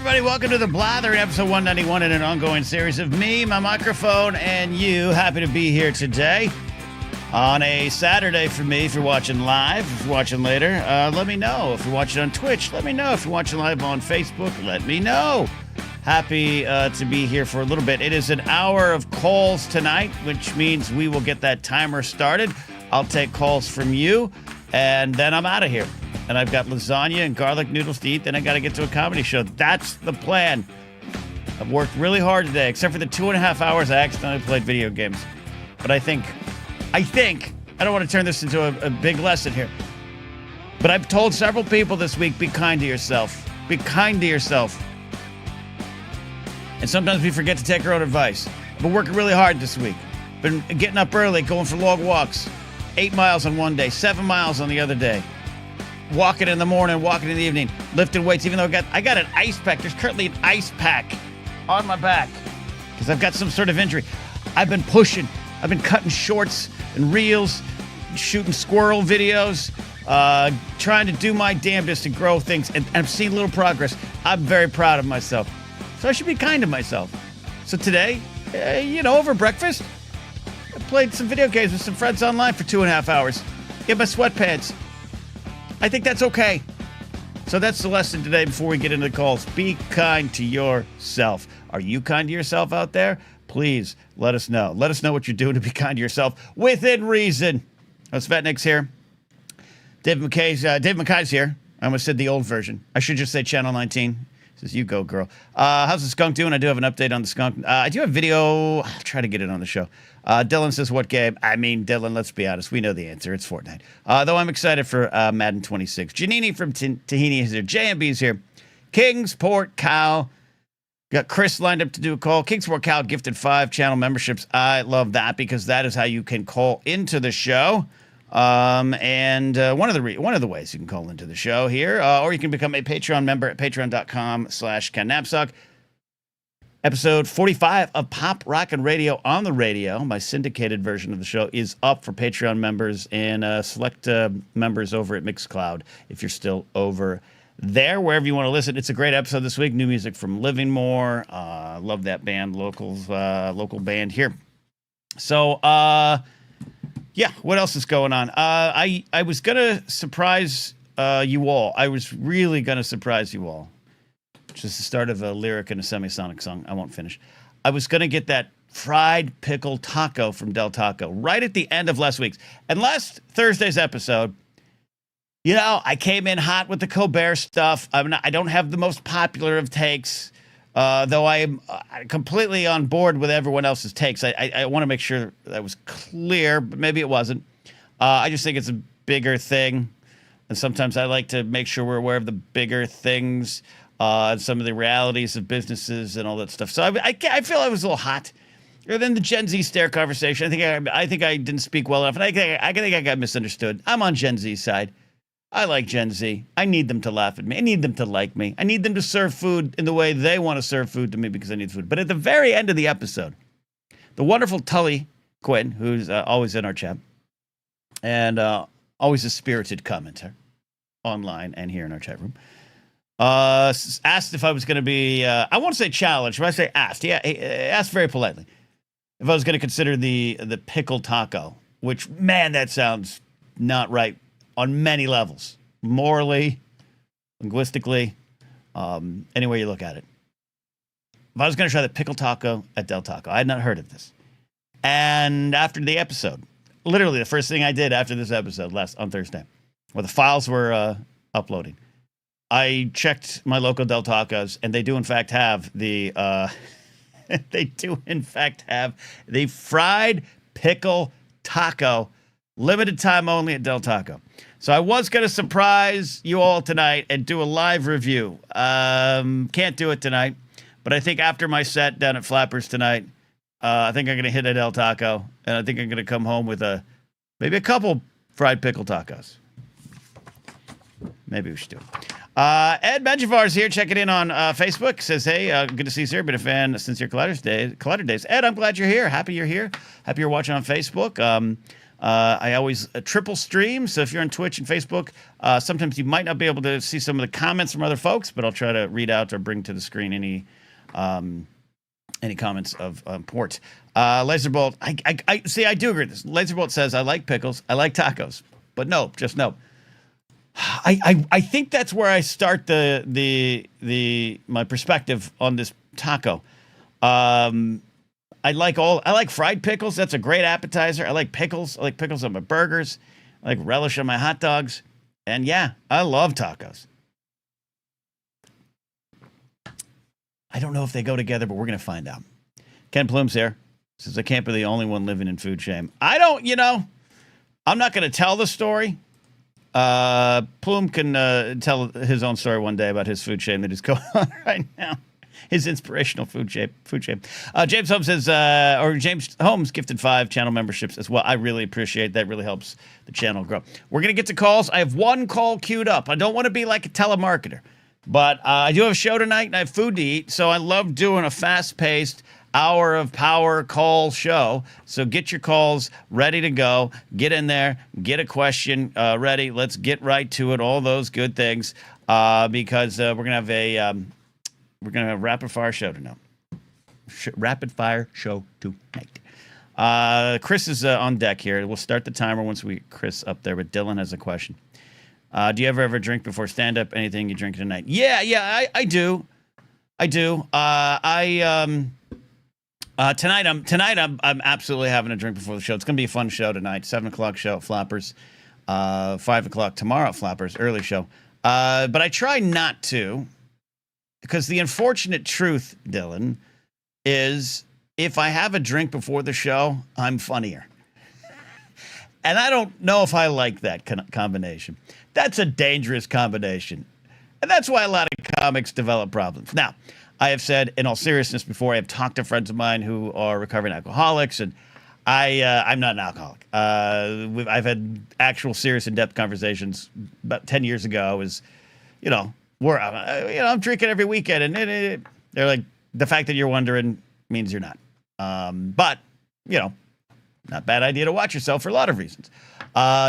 everybody. Welcome to the Blathering, episode 191 in an ongoing series of me, my microphone, and you. Happy to be here today on a Saturday for me. If you're watching live, if you're watching later, let me know. If you're watching on Twitch, let me know. If you're watching live on Facebook, let me know. Happy to be here for a little bit. It is an hour of calls tonight, which means we will get that timer started. I'll take calls from you, and then I'm out of here. And I've got lasagna and garlic noodles to eat. Then I got to get to a comedy show. That's the plan. I've worked really hard today, except for the 2.5 hours I accidentally played video games. But I think, I don't want to turn this into a big lesson here. But I've told several people this week, be kind to yourself. Be kind to yourself. And sometimes we forget to take our own advice. I've been working really hard this week. Been getting up early, going for long walks. 8 miles on one day, 7 miles on the other day. Walking in the morning, walking in the evening, lifting weights, even though I got an ice pack. There's currently an ice pack on my back because I've got some sort of injury. I've been pushing. I've been cutting shorts and reels, shooting squirrel videos, trying to do my damnedest to grow things, and I'm seeing little progress. I'm very proud of myself. So I should be kind to myself. So today, over breakfast, I played some video games with some friends online for 2.5 hours. Get my sweatpants. I think that's okay. So that's the lesson today before we get into the calls. Be kind to yourself. Are you kind to yourself out there? Please let us know. Let us know what you're doing to be kind to yourself within reason. Svetnik's here. David McKay's here. I almost said the old version. I should just say Channel 19. Says, you go, girl. How's the skunk doing? I do have an update on the skunk. I do have video. I'll try to get it on the show. Dylan says, what game? I mean, Dylan, let's be honest. We know the answer. It's Fortnite. Though I'm excited for Madden 26. Janini from Tahini is here. JMB's here. Kingsport Cow. Got Chris lined up to do a call. Kingsport Cow gifted 5 channel memberships. I love that because that is how you can call into the show. And one of the ways you can call into the show here, or you can become a Patreon member at patreon.com/Ken Napzok. Episode 45 of Pop Rockin' Radio on the radio, my syndicated version of the show, is up for Patreon members and select members over at Mixcloud if you're still over there, wherever you want to listen. It's a great episode this week. New music from Livermore. Love that band, local band here. So, yeah, what else is going on? I was going to surprise you all. I was really going to surprise you all. Which is the start of a lyric in a semisonic song. I won't finish. I was going to get that fried pickle taco from Del Taco right at the end of last week's. And last Thursday's episode, I came in hot with the Colbert stuff. I don't have the most popular of takes, though I am completely on board with everyone else's takes. I want to make sure that was clear, but maybe it wasn't. I just think it's a bigger thing. And sometimes I like to make sure we're aware of the bigger things. And some of the realities of businesses and all that stuff. So I feel I was a little hot. And then the Gen Z stare conversation. I think I didn't speak well enough, and I think I got misunderstood. I'm on Gen Z's side. I like Gen Z. I need them to laugh at me. I need them to like me. I need them to serve food in the way they want to serve food to me because I need food. But at the very end of the episode, the wonderful Tully Quinn, who's always in our chat, and always a spirited commenter online and here in our chat room, asked if I was going to be, I won't say challenged, but I say asked. Yeah, he asked very politely if I was going to consider the pickle taco, which, man, that sounds not right on many levels. Morally, linguistically, any way you look at it. If I was going to try the pickle taco at Del Taco, I had not heard of this. And after the episode, literally the first thing I did after this episode on Thursday, where the files were uploading, I checked my local Del Tacos, and they do in fact have the fried pickle taco, limited time only at Del Taco. So I was going to surprise you all tonight and do a live review. Can't do it tonight, but I think after my set down at Flappers tonight, I think I'm going to hit a Del Taco, and I think I'm going to come home with maybe a couple fried pickle tacos. Maybe we should do it. Ed Benjavar's here, checking in on Facebook. Says, hey, good to see you here. Been a fan since your Collider days. Ed, I'm glad you're here. Happy you're here. Happy you're watching on Facebook. I always triple stream, so if you're on Twitch and Facebook, sometimes you might not be able to see some of the comments from other folks, but I'll try to read out or bring to the screen any comments of Port. Laserbolt, I see. I do agree with this. Laserbolt says I like pickles, I like tacos, but no, just no. I think that's where I start my perspective on this taco. I like fried pickles. That's a great appetizer. I like pickles. I like pickles on my burgers. I like relish on my hot dogs. And yeah, I love tacos. I don't know if they go together, but we're going to find out. Ken Plume's here. Says I can't be the only one living in food shame. I'm not going to tell the story. Plume can tell his own story one day about his food shame that is going on right now. His inspirational food shame. James Holmes says, or James Holmes gifted 5 channel memberships as well. I really appreciate that. Really helps the channel grow. We're going to get to calls. I have one call queued up. I don't want to be like a telemarketer, but I do have a show tonight and I have food to eat. So I love doing a fast-paced hour of power call show. So get your calls ready to go. Get in there. Get a question ready. Let's get right to it. All those good things because we're going to have a... We're going to have a rapid fire show tonight. Chris is on deck here. We'll start the timer once we get Chris up there, but Dylan has a question. Do you ever drink before stand-up? Anything you drink tonight? Yeah, I do. Tonight I'm absolutely having a drink before the show. It's going to be a fun show tonight. 7 o'clock show at Flappers. 5 o'clock tomorrow at Flappers, early show. But I try not to. Because the unfortunate truth, Dylan, is if I have a drink before the show, I'm funnier. And I don't know if I like that combination. That's a dangerous combination. And that's why a lot of comics develop problems. Now, I have said, in all seriousness before, I have talked to friends of mine who are recovering alcoholics, and I'm not an alcoholic. I've had actual serious in-depth conversations about 10 years ago I'm drinking every weekend, and they're like, the fact that you're wondering means you're not. But, not a bad idea to watch yourself for a lot of reasons.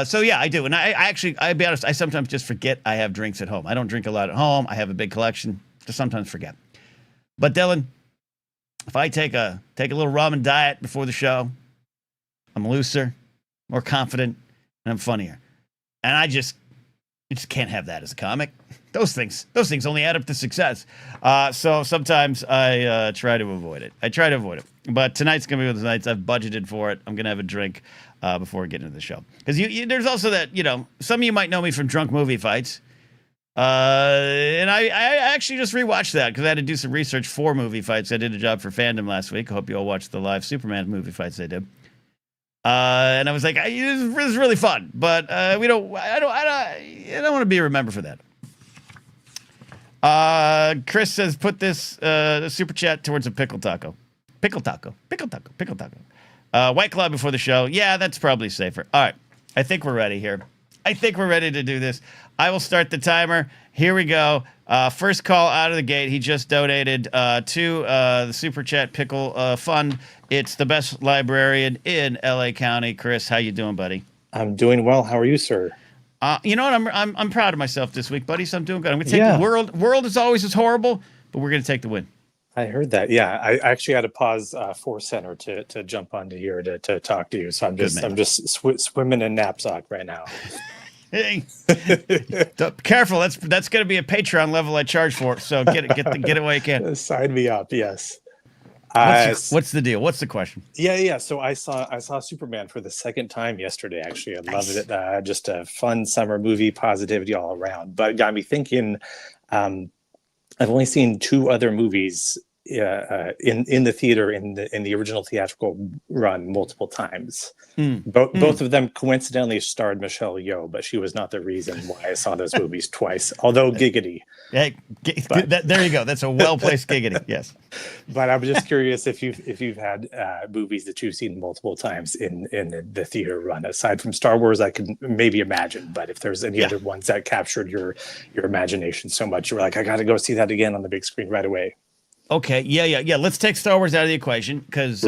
So yeah, I do. And I'll be honest, I sometimes just forget I have drinks at home. I don't drink a lot at home. I have a big collection. Just sometimes forget. But Dylan, if I take a little ramen diet before the show, I'm looser, more confident, and I'm funnier. And I just can't have that as a comic. Those things only add up to success. So sometimes I try to avoid it. But tonight's going to be one of the nights I've budgeted for it. I'm going to have a drink before we get into the show. Because there's also that, some of you might know me from Drunk Movie Fights. And I actually just rewatched that because I had to do some research for movie fights. I did a job for Fandom last week. I hope you all watched the live Superman movie fights they did. And I was like, this is really fun. But I don't want to be remembered for that. Chris says, put this super chat towards a pickle taco. Pickle taco. White Claw before the show. Yeah, that's probably safer. All right. I think we're ready here. I think we're ready to do this. I will start the timer. Here we go. First call out of the gate. He just donated to the Super Chat Pickle Fund. It's the best librarian in LA County. Chris, how you doing, buddy? I'm doing well. How are you, sir? You know what? I'm proud of myself this week, buddy. So I'm doing good. I'm going to take the world. World is always as horrible, but we're going to take the win. I heard that. Yeah, I actually had to pause Force Center to jump onto here to talk to you. So I'm just swimming in Napzok right now. Hey, careful! That's going to be a Patreon level I charge for. So get it while you can. Sign me up. Yes. What's the deal? What's the question? Yeah. So I saw Superman for the second time yesterday. Actually, I loved it. Just a fun summer movie, positivity all around. But it got me thinking. I've only seen 2 other movies in the theater in the original theatrical run multiple times. Both of them coincidentally starred Michelle Yeoh, but she was not the reason why I saw those movies twice. Although giggity. Hey, there you go. That's a well-placed giggity. Yes. But I was just curious if you've had movies that you've seen multiple times in the theater run. Aside from Star Wars, I could maybe imagine. But if there's any other ones that captured your imagination so much, you were like, I got to go see that again on the big screen right away. Okay. Yeah. Let's take Star Wars out of the equation because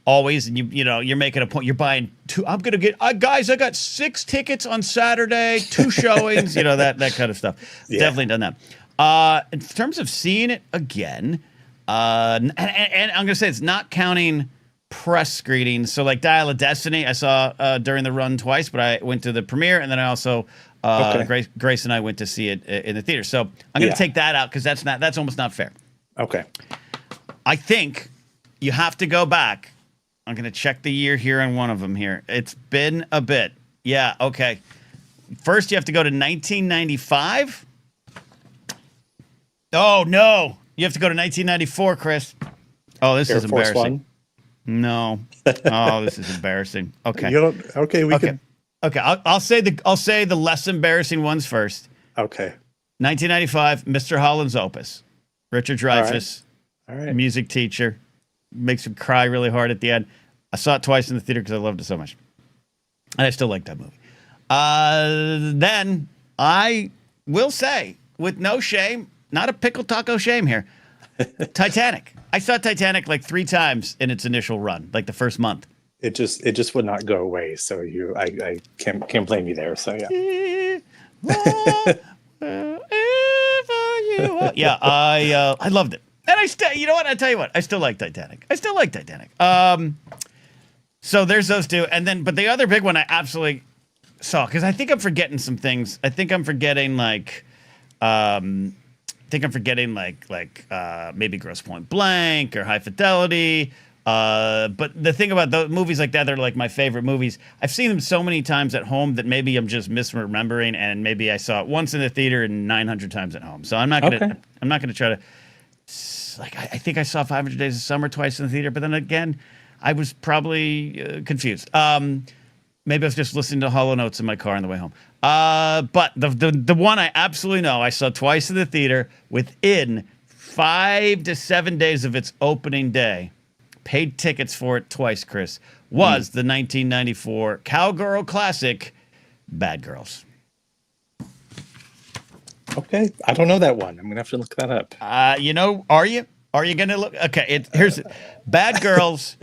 always, and you're making a point. You're buying two. I'm gonna get guys. I got 6 tickets on Saturday, 2 showings. That kind of stuff. Yeah. Definitely done that. In terms of seeing it again, and I'm gonna say it's not counting press screenings. So like Dial of Destiny, I saw during the run twice, but I went to the premiere, and then I also Grace and I went to see it in the theater. So I'm gonna take that out because that's almost not fair. Okay. I think you have to go back. I'm going to check the year here on one of them here. It's been a bit. Yeah, okay. First, you have to go to 1995. Oh, no. You have to go to 1994, Chris. Oh, this is embarrassing. Force One? No. Oh, this is embarrassing. Okay. Okay, I'll say the less embarrassing ones first. Okay. 1995, Mr. Holland's Opus. Richard Dreyfuss. All right. Music teacher. Makes him cry really hard at the end. I saw it twice in the theater because I loved it so much. And I still like that movie. Then I will say, with no shame, not a pickle taco shame here, Titanic. I saw Titanic like 3 times in its initial run, like the first month. It just would not go away. So I can't blame you there. So yeah. Yeah, I loved it. And I still, you know what? I tell you what, I still like Titanic. So there's those 2, and then, but the other big one I absolutely saw, because I think I'm forgetting some things. I think I'm forgetting like maybe Grosse Point Blank or High Fidelity. But the thing about those movies like that, they're like my favorite movies. I've seen them so many times at home that maybe I'm just misremembering, and maybe I saw it once in the theater and 900 times at home. So I'm not gonna try to. I think I saw 500 Days of Summer twice in the theater, but then again, I was probably confused. Maybe I was just listening to Hollow Notes in my car on the way home. But the one I absolutely know I saw twice in the theater within 5 to 7 days of its opening day, paid tickets for it twice, Chris, was the 1994 cowgirl classic, Bad Girls. Okay, I don't know that one. I'm gonna have to look that up. Are you? Are you gonna look? Okay, here's Bad Girls.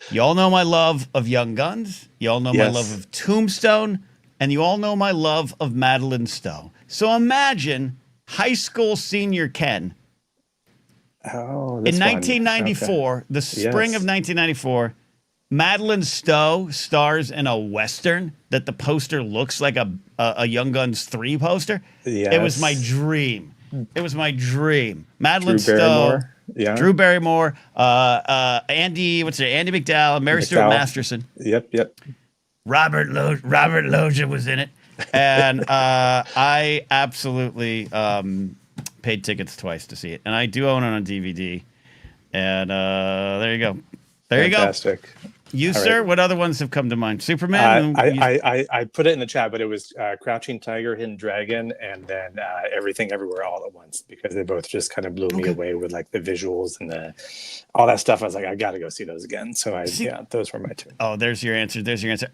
You all know my love of Young Guns. You all know my love of Tombstone, and you all know my love of Madeline Stowe. So imagine high school senior Ken. Oh, in 1994, the spring of 1994. Madeline Stowe stars in a Western that the poster looks like a Young Guns 3 poster. Yes. It was my dream. Madeline Drew Stowe. Barrymore. Yeah. Drew Barrymore. Andy McDowell, Mary Stuart Masterson. Yep. Robert Loggia was in it. And I absolutely paid tickets twice to see it. And I do own it on DVD. And there you go. Fantastic. You, sir, what other ones have come to mind? Superman? I put it in the chat, but it was Crouching Tiger, Hidden Dragon, and then Everything Everywhere All at Once, because they both just kind of blew me away with like the visuals and all that stuff. I was like, I got to go see those again. So those were my 2. Oh, there's your answer.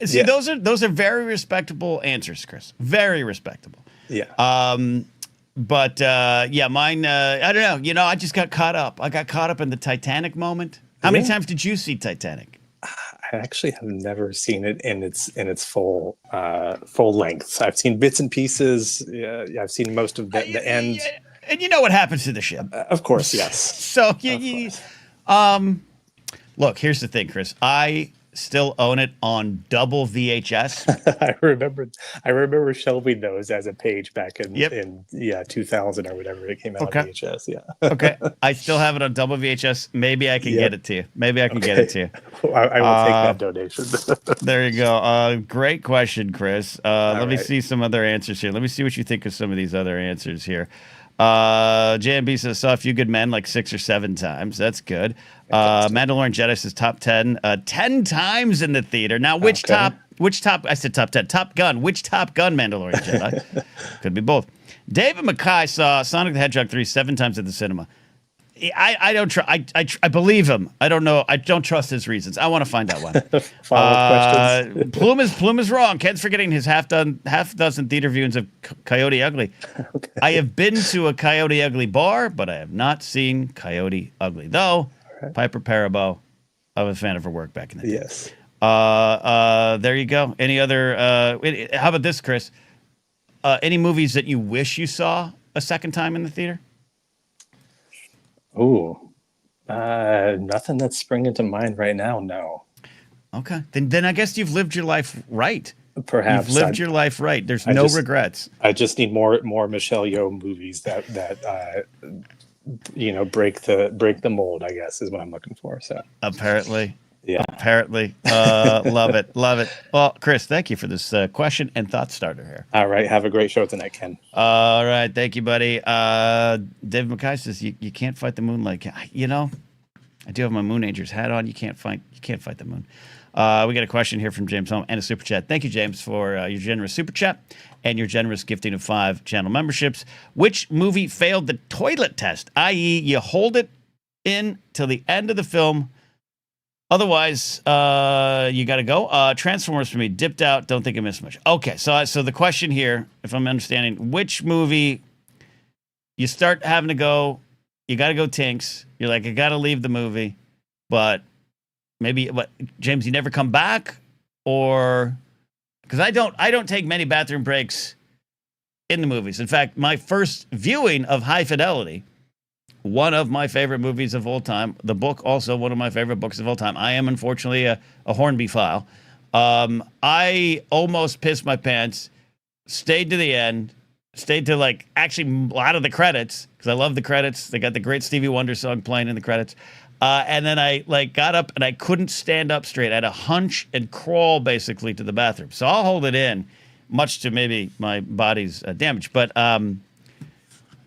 See, those are very respectable answers, Chris. Very respectable. Yeah. But mine. I don't know. I just got caught up. I got caught up in the Titanic moment. How many times did you see Titanic? I actually have never seen it in its full length. I've seen bits and pieces. Yeah, I've seen most of the end. And you know what happens to the ship? Of course, yes. So look, here's the thing, Chris. I still own it on double VHS. I remember shelving those as a page back in 2000 or whatever it came out on VHS. Yeah. Okay. I still have it on double VHS. Maybe I can get it to you. Get it to you. I will take that donation. There you go. Great question, Chris. Let me see some other answers here. Let me see what you think of some of these other answers here. JMB says saw A Few Good Men like 6 or 7 times. That's good. Mandalorian Jedi says top 10. 10 times in the theater. Now, which top? I said top 10. Top Gun. Which Top Gun Mandalorian Jedi? Could be both. David Mackay saw Sonic the Hedgehog 3 7 times at the cinema. I don't trust. I believe him. I don't know. I don't trust his reasons. I want to find out why. Follow-up questions. Plume is wrong. Ken's forgetting his half dozen theater viewings of Coyote Ugly. Okay. I have been to a Coyote Ugly bar, but I have not seen Coyote Ugly. Though Piper Perabo I was a fan of her work back in the day. Yes. There you go. Any other? How about this, Chris? Any movies that you wish you saw a second time in the theater? Ooh. Nothing that's springing to mind right now. No. Okay, then I guess you've lived your life right. You've Perhaps lived your life right. There's I no just regrets. I just need more Michelle Yeoh movies that break the mold, I guess, is what I'm looking for. So Apparently. yeah. Apparently. Love it. Love it. Well, Chris, thank you for this question and thought starter here. All right. Have a great show tonight, Ken. All right. Thank you, buddy. David McKay says you can't fight the moon like, you know, I do have my Moon Angels hat on. You can't fight the moon. We got a question here from James Holm and a super chat. Thank you, James, for your generous super chat and your generous gifting of 5 channel memberships. Which movie failed the toilet test? I.e., you hold it in till the end of the film. Otherwise, you got to go. Transformers for me, dipped out. Don't think I missed much. Okay, so the question here, if I'm understanding, which movie you start having to go, you got to go tinks. You're like, I got to leave the movie, but maybe, James, you never come back, or because I don't take many bathroom breaks in the movies. In fact, my first viewing of High Fidelity, one of my favorite movies of all time. The book, also one of my favorite books of all time. I am, unfortunately, a Hornby file. I almost pissed my pants, stayed to the end, stayed to, like, actually a lot of the credits, because I love the credits. They got the great Stevie Wonder song playing in the credits. And then I, like, got up, and I couldn't stand up straight. I had to hunch and crawl, basically, to the bathroom. So I'll hold it in, much to maybe my body's damage. But I'm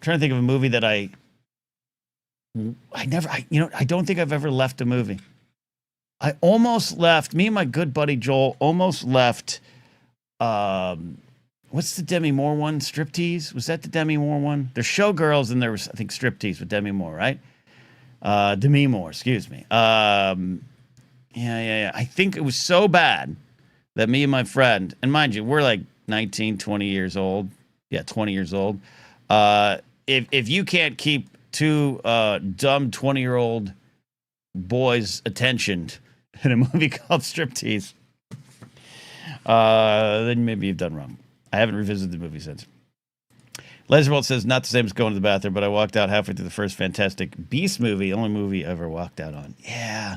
trying to think of a movie that I don't think I've ever left a movie. I almost left, me and my good buddy Joel almost left, what's the Demi Moore one? Striptease? Was that the Demi Moore one? There's Showgirls and there was, I think, Striptease with Demi Moore, right? Demi Moore, excuse me. Yeah. I think it was so bad that me and my friend, and mind you, we're like 19, 20 years old. Yeah, 20 years old. If you can't keep 2 dumb 20-year-old boys' attention in a movie called Striptease, then maybe you've done wrong. I haven't revisited the movie since. Laserbolt says, not the same as going to the bathroom, but I walked out halfway through the first Fantastic Beast movie, only movie I ever walked out on. Yeah.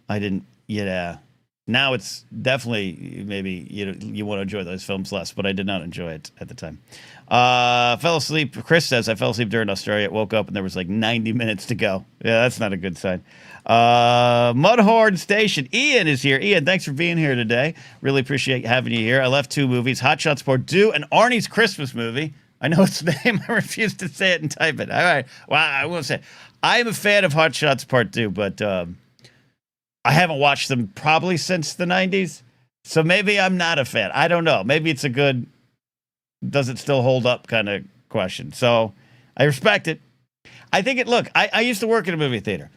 I didn't, yeah. Now it's definitely, maybe you want to enjoy those films less, but I did not enjoy it at the time. Fell asleep. Chris says, I fell asleep during Australia, woke up, and there was like 90 minutes to go. Yeah, that's not a good sign. Mudhorn Station. Ian is here. Ian, thanks for being here today. Really appreciate having you here. I left 2 movies, Hot Shots Part 2 and Arnie's Christmas movie. I know its name. I refuse to say it and type it. All right. Well, I will say, I am a fan of Hot Shots Part 2, but I haven't watched them probably since the 90s. So maybe I'm not a fan. I don't know. Maybe it's a good, does it still hold up kind of question. So I respect it. I think look, I used to work in a movie theater.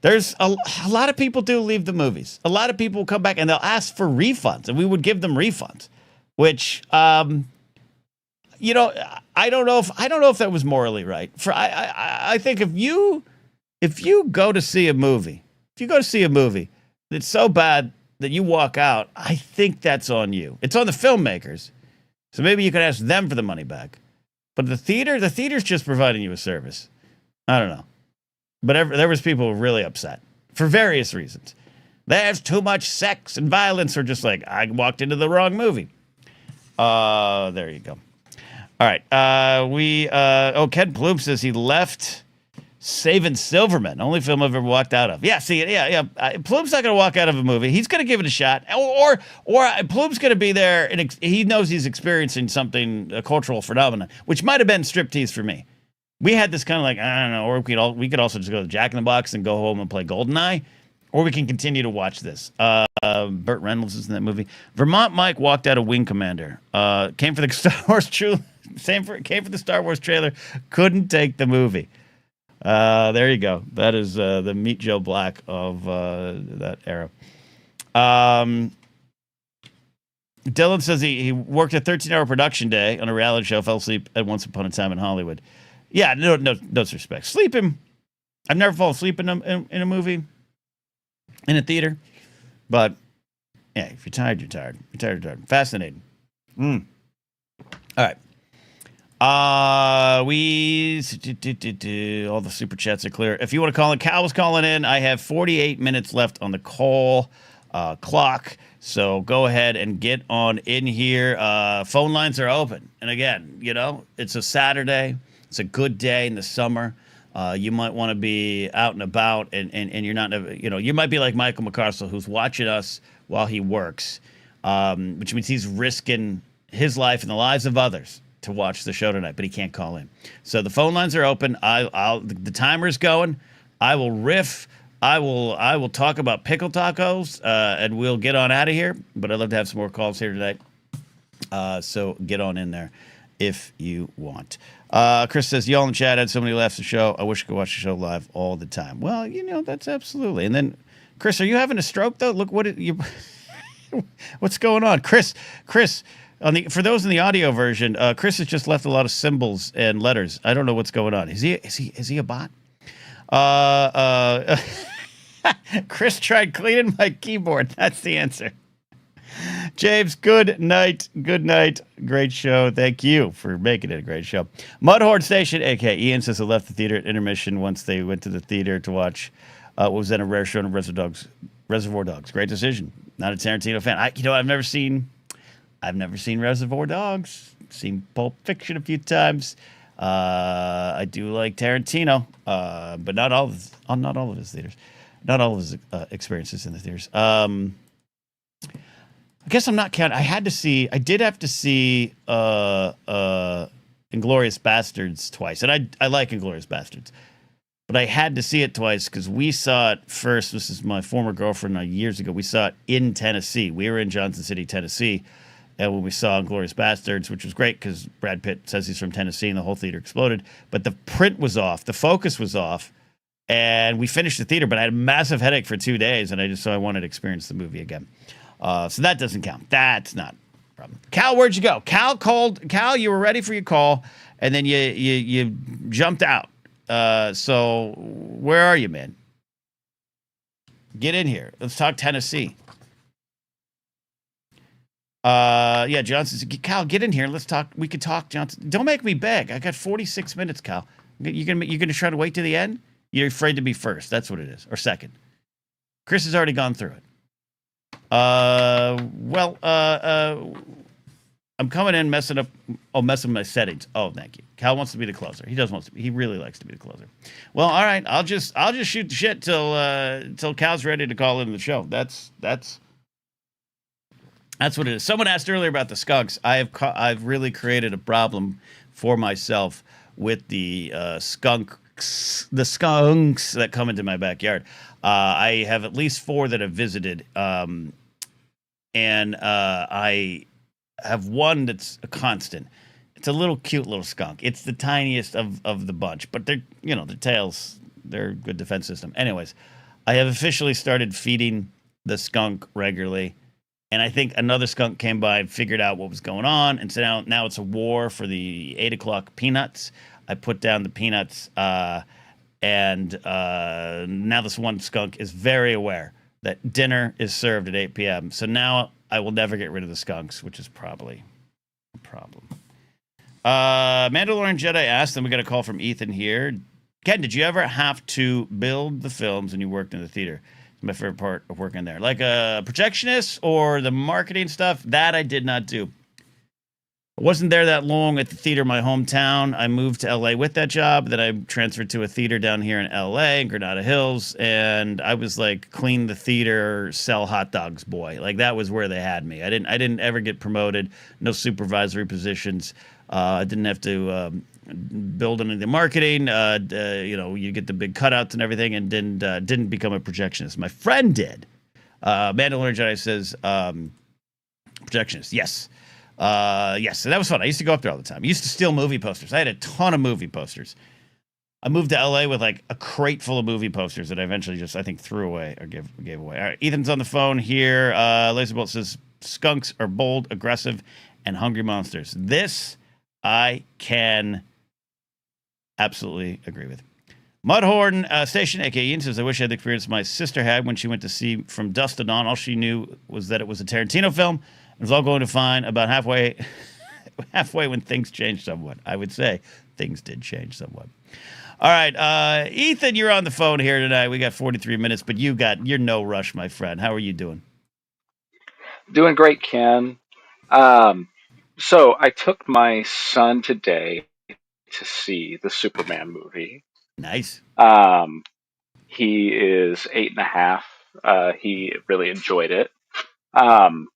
There's a lot of people do leave the movies. A lot of people come back and they'll ask for refunds, and we would give them refunds, which, I don't know if that was morally right. I think if you go to see a movie, that's so bad that you walk out, I think that's on you. It's on the filmmakers. So maybe you could ask them for the money back. But the theater's just providing you a service. I don't know. But there was people really upset for various reasons. There's too much sex and violence, or just like, I walked into the wrong movie. There you go. All right. Ken Plume says he left Saving Silverman, only film I've ever walked out of. Yeah, Plume's not going to walk out of a movie. He's going to give it a shot. Or Plume's going to be there, and he knows he's experiencing something, a cultural phenomenon, which might have been Striptease for me. We had this kind of like, I don't know, or we could also just go to Jack in the Box and go home and play GoldenEye, or we can continue to watch this. Burt Reynolds is in that movie. Vermont Mike walked out of Wing Commander. Came for the Star Wars came for the Star Wars trailer. Couldn't take the movie. There you go. That is the Meet Joe Black of that era. Dylan says he worked a 13-hour production day on a reality show, fell asleep at Once Upon a Time in Hollywood. Yeah, no disrespect. Sleeping. I've never fallen asleep in a movie. in a theater. But yeah, if you're tired, you're tired. You're tired, you're tired. Fascinating. All right. All the super chats are clear. If you want to call in, Cal was calling in. I have 48 minutes left on the call clock. So go ahead and get on in here. Phone lines are open. And again, it's a Saturday. It's a good day in the summer. You might want to be out and about, and you're not, you might be like Michael McCarcel, who's watching us while he works, which means he's risking his life and the lives of others to watch the show tonight, but he can't call in. So the phone lines are open. The timer's going. I will riff. I will talk about pickle tacos, and we'll get on out of here. But I'd love to have some more calls here tonight. So get on in there if you want. Chris says, y'all in the chat had so many laughs the show. I wish I could watch the show live all the time. Well, that's absolutely. And then, Chris, are you having a stroke though? Look what's going on, Chris. For those in the audio version, Chris has just left a lot of symbols and letters. I don't know what's going on. Is he a bot? Chris tried cleaning my keyboard. That's the answer. James, good night. Good night. Great show. Thank you for making it a great show. Mudhorn Station, a.k.a. Ian, says I left the theater at intermission once they went to the theater to watch what was then a rare show of Reservoir Dogs. Great decision. Not a Tarantino fan. I've never seen Reservoir Dogs. Seen Pulp Fiction a few times. I do like Tarantino, but not all of his theaters. Not all of his experiences in the theaters. I guess I'm not counting. I did have to see Inglourious Bastards twice. And I like Inglourious Bastards. But I had to see it twice because we saw it first. This is my former girlfriend years ago. We saw it in Tennessee. We were in Johnson City, Tennessee. And when we saw Inglourious Bastards, which was great because Brad Pitt says he's from Tennessee and the whole theater exploded. But the print was off. The focus was off. And we finished the theater, but I had a massive headache for 2 days. And I wanted to experience the movie again. So that doesn't count. That's not a problem. Cal, where'd you go? Cal called. Cal, you were ready for your call. And then you jumped out. So where are you, man? Get in here. Let's talk Tennessee. Yeah, Johnson said, Cal, get in here. Let's talk. We could talk, Johnson. Don't make me beg. I got 46 minutes, Cal. You're gonna try to wait to the end? You're afraid to be first. That's what it is. Or second. Chris has already gone through it. I'm coming in messing with my settings. Oh, thank you. Cal wants to be the closer. He really likes to be the closer. Well, all right. I'll just shoot the shit till Cal's ready to call into the show. That's what it is. Someone asked earlier about the skunks. I've really created a problem for myself with the skunks that come into my backyard. I have at least 4 that have visited, and I have one that's a constant. It's a little cute little skunk. It's the tiniest of the bunch, but their tails, they're a good defense system. Anyways, I have officially started feeding the skunk regularly. And I think another skunk came by and figured out what was going on. And so now it's a war for the 8 o'clock peanuts. I put down the peanuts. And now this one skunk is very aware that dinner is served at 8 p.m. So now I will never get rid of the skunks, which is probably a problem. Mandalorian Jedi asked, and we got a call from Ethan here. Ken, did you ever have to build the films when you worked in the theater? My favorite part of working there, like a projectionist or the marketing stuff, that I did not do. I wasn't there that long at the theater in my hometown. I moved to LA with that job. Then I transferred to a theater down here in LA, in Granada Hills, and I was like clean the theater, sell hot dogs boy. Like that was where they had me. I didn't ever get promoted. No supervisory positions. I didn't have to build any of the marketing. You get the big cutouts and everything, and didn't become a projectionist. My friend did. Mandalorian Jedi says projectionist. Yes. Yes, and that was fun. I used to go up there all the time. I used to steal movie posters. I had a ton of movie posters. I moved to LA with like a crate full of movie posters that I eventually just, I think, threw away or gave away. All right, Ethan's on the phone here. Laserbolt says skunks are bold, aggressive, and hungry monsters. This I can absolutely agree with. Mudhorn Station, aka Ian, says, I wish I had the experience my sister had when she went to see From Dusk to Dawn. All she knew was that it was a Tarantino film. It was all going to fine about halfway when things changed somewhat. I would say things did change somewhat. All right, Ethan, you're on the phone here tonight. We got 43 minutes, but you're no rush, my friend. How are you doing? Doing great, Ken. Um, so I took my son today to see the Superman movie. Nice. Um, he is 8.5. He really enjoyed it. Um,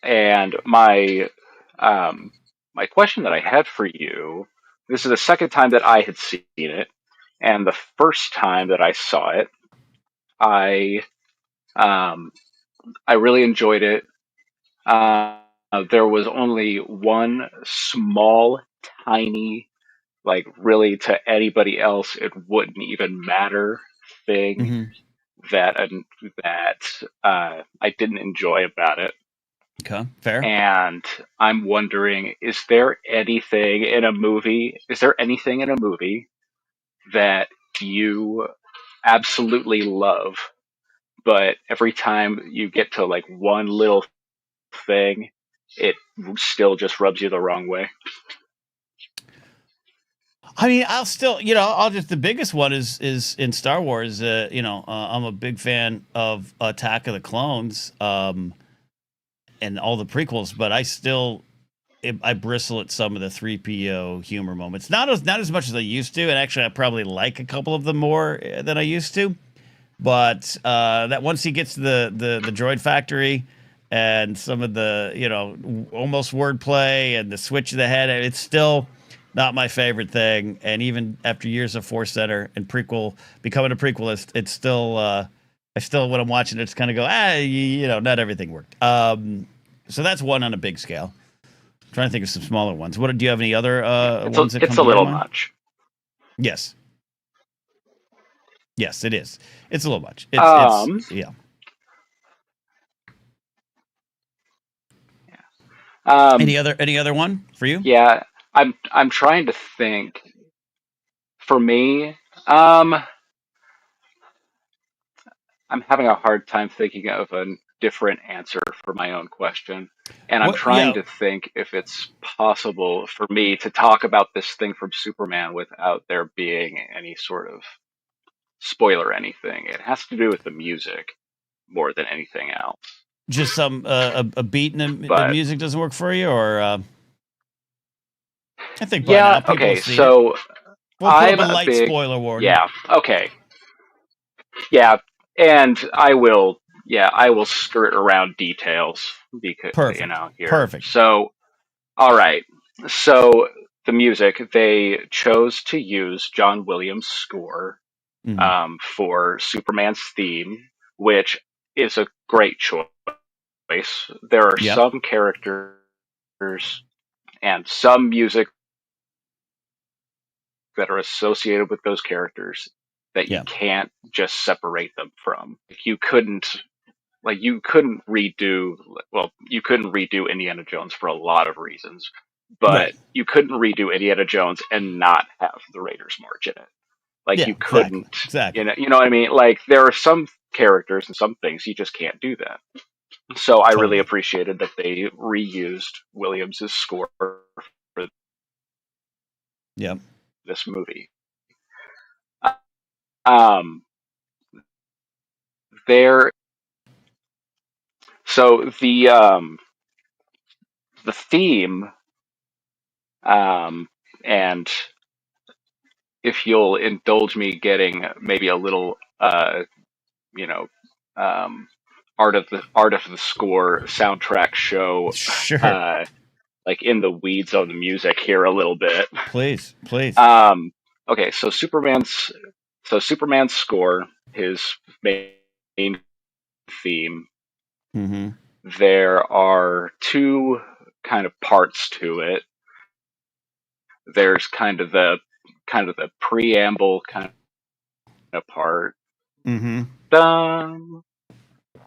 and my question that I had for you, this is the second time that I had seen it, and the first time that I saw it, I um, I really enjoyed it. Uh, there was only one small, tiny, like really to anybody else, it wouldn't even matter thing Mm-hmm. that I didn't enjoy about it. Okay, fair. And I'm wondering, is there anything in a movie? Is there anything in a movie that you absolutely love, but every time you get to like one little thing, it still just rubs you the wrong way? I mean, I'll still, I'll just the biggest one is in Star Wars. I'm a big fan of Attack of the Clones, and all the prequels, but I bristle at some of the 3PO humor moments. Not as much as I used to, and actually, I probably like a couple of them more than I used to. But that once he gets to the droid factory and some of the almost wordplay and the switch of the head, it's still not my favorite thing. And even after years of Force Center and prequel becoming a prequelist, it's still I still when I'm watching it, it's kind of go not everything worked. So that's one on a big scale. I'm trying to think of some smaller ones. What do you have any other ones that It's come a to your little mind? much. Yes, yes, it is. It's a little much. It's Um, yeah. um, Any other one for you? yeah, I'm trying to think. For me, um, I'm having a hard time thinking of a different answer for my own question. And I'm What? trying Yeah, to think if it's possible for me to talk about this thing from Superman without there being any sort of spoiler or anything. It has to do with the music more than anything else. just some a beat in the But music doesn't work for you, or I think by yeah, now people have okay, seen it. so We'll put up I'm a a light big, spoiler warning. yeah, okay, yeah, and I will skirt around details because, Perfect. here. Perfect. So, all right. So, the music, they chose to use John Williams' score Hmm. for Superman's theme, which is a great choice. There are Yep. some characters and some music that are associated with those characters that you Yeah. can't just separate them from. You couldn't redo Indiana Jones for a lot of reasons, but Right. you couldn't redo Indiana Jones and not have the Raiders March in it. Like Yeah. you Exactly. couldn't, Exactly. you know what I mean? Like there are some characters and some things you just can't do that. So I really Totally. appreciated that they reused Williams's score for Yep. this movie. Um, there, so the theme, and if you'll indulge me getting maybe a little, you know, um, art of the score soundtrack show, Sure. uh, like in the weeds on the music here a little bit. Please. Please. Um, okay, so Superman's score, his main theme. Hmm. There are two kind of parts to it. There's kind of the preamble kind of part, Hmm. dun,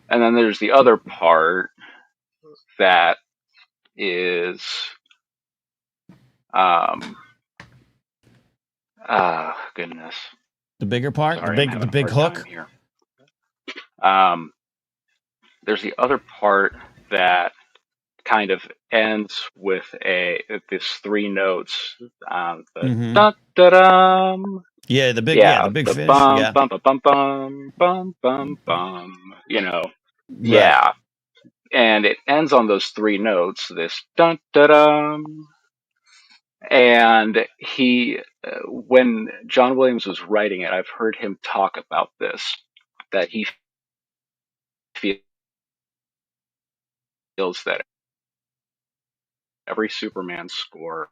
and then there's the other part that is um, Goodness. The bigger part, Sorry, I'm the having a big hard time hook. here. Um, there's the other part that kind of ends with this three notes. The Mm-hmm. da da dum. Yeah, the Yeah, big the fish. bum Yeah. bum bum bum bum bum bum bum. Right. Yeah, and it ends on those three notes. This dun da dum. And when John Williams was writing it, I've heard him talk about this, that he feels that every Superman score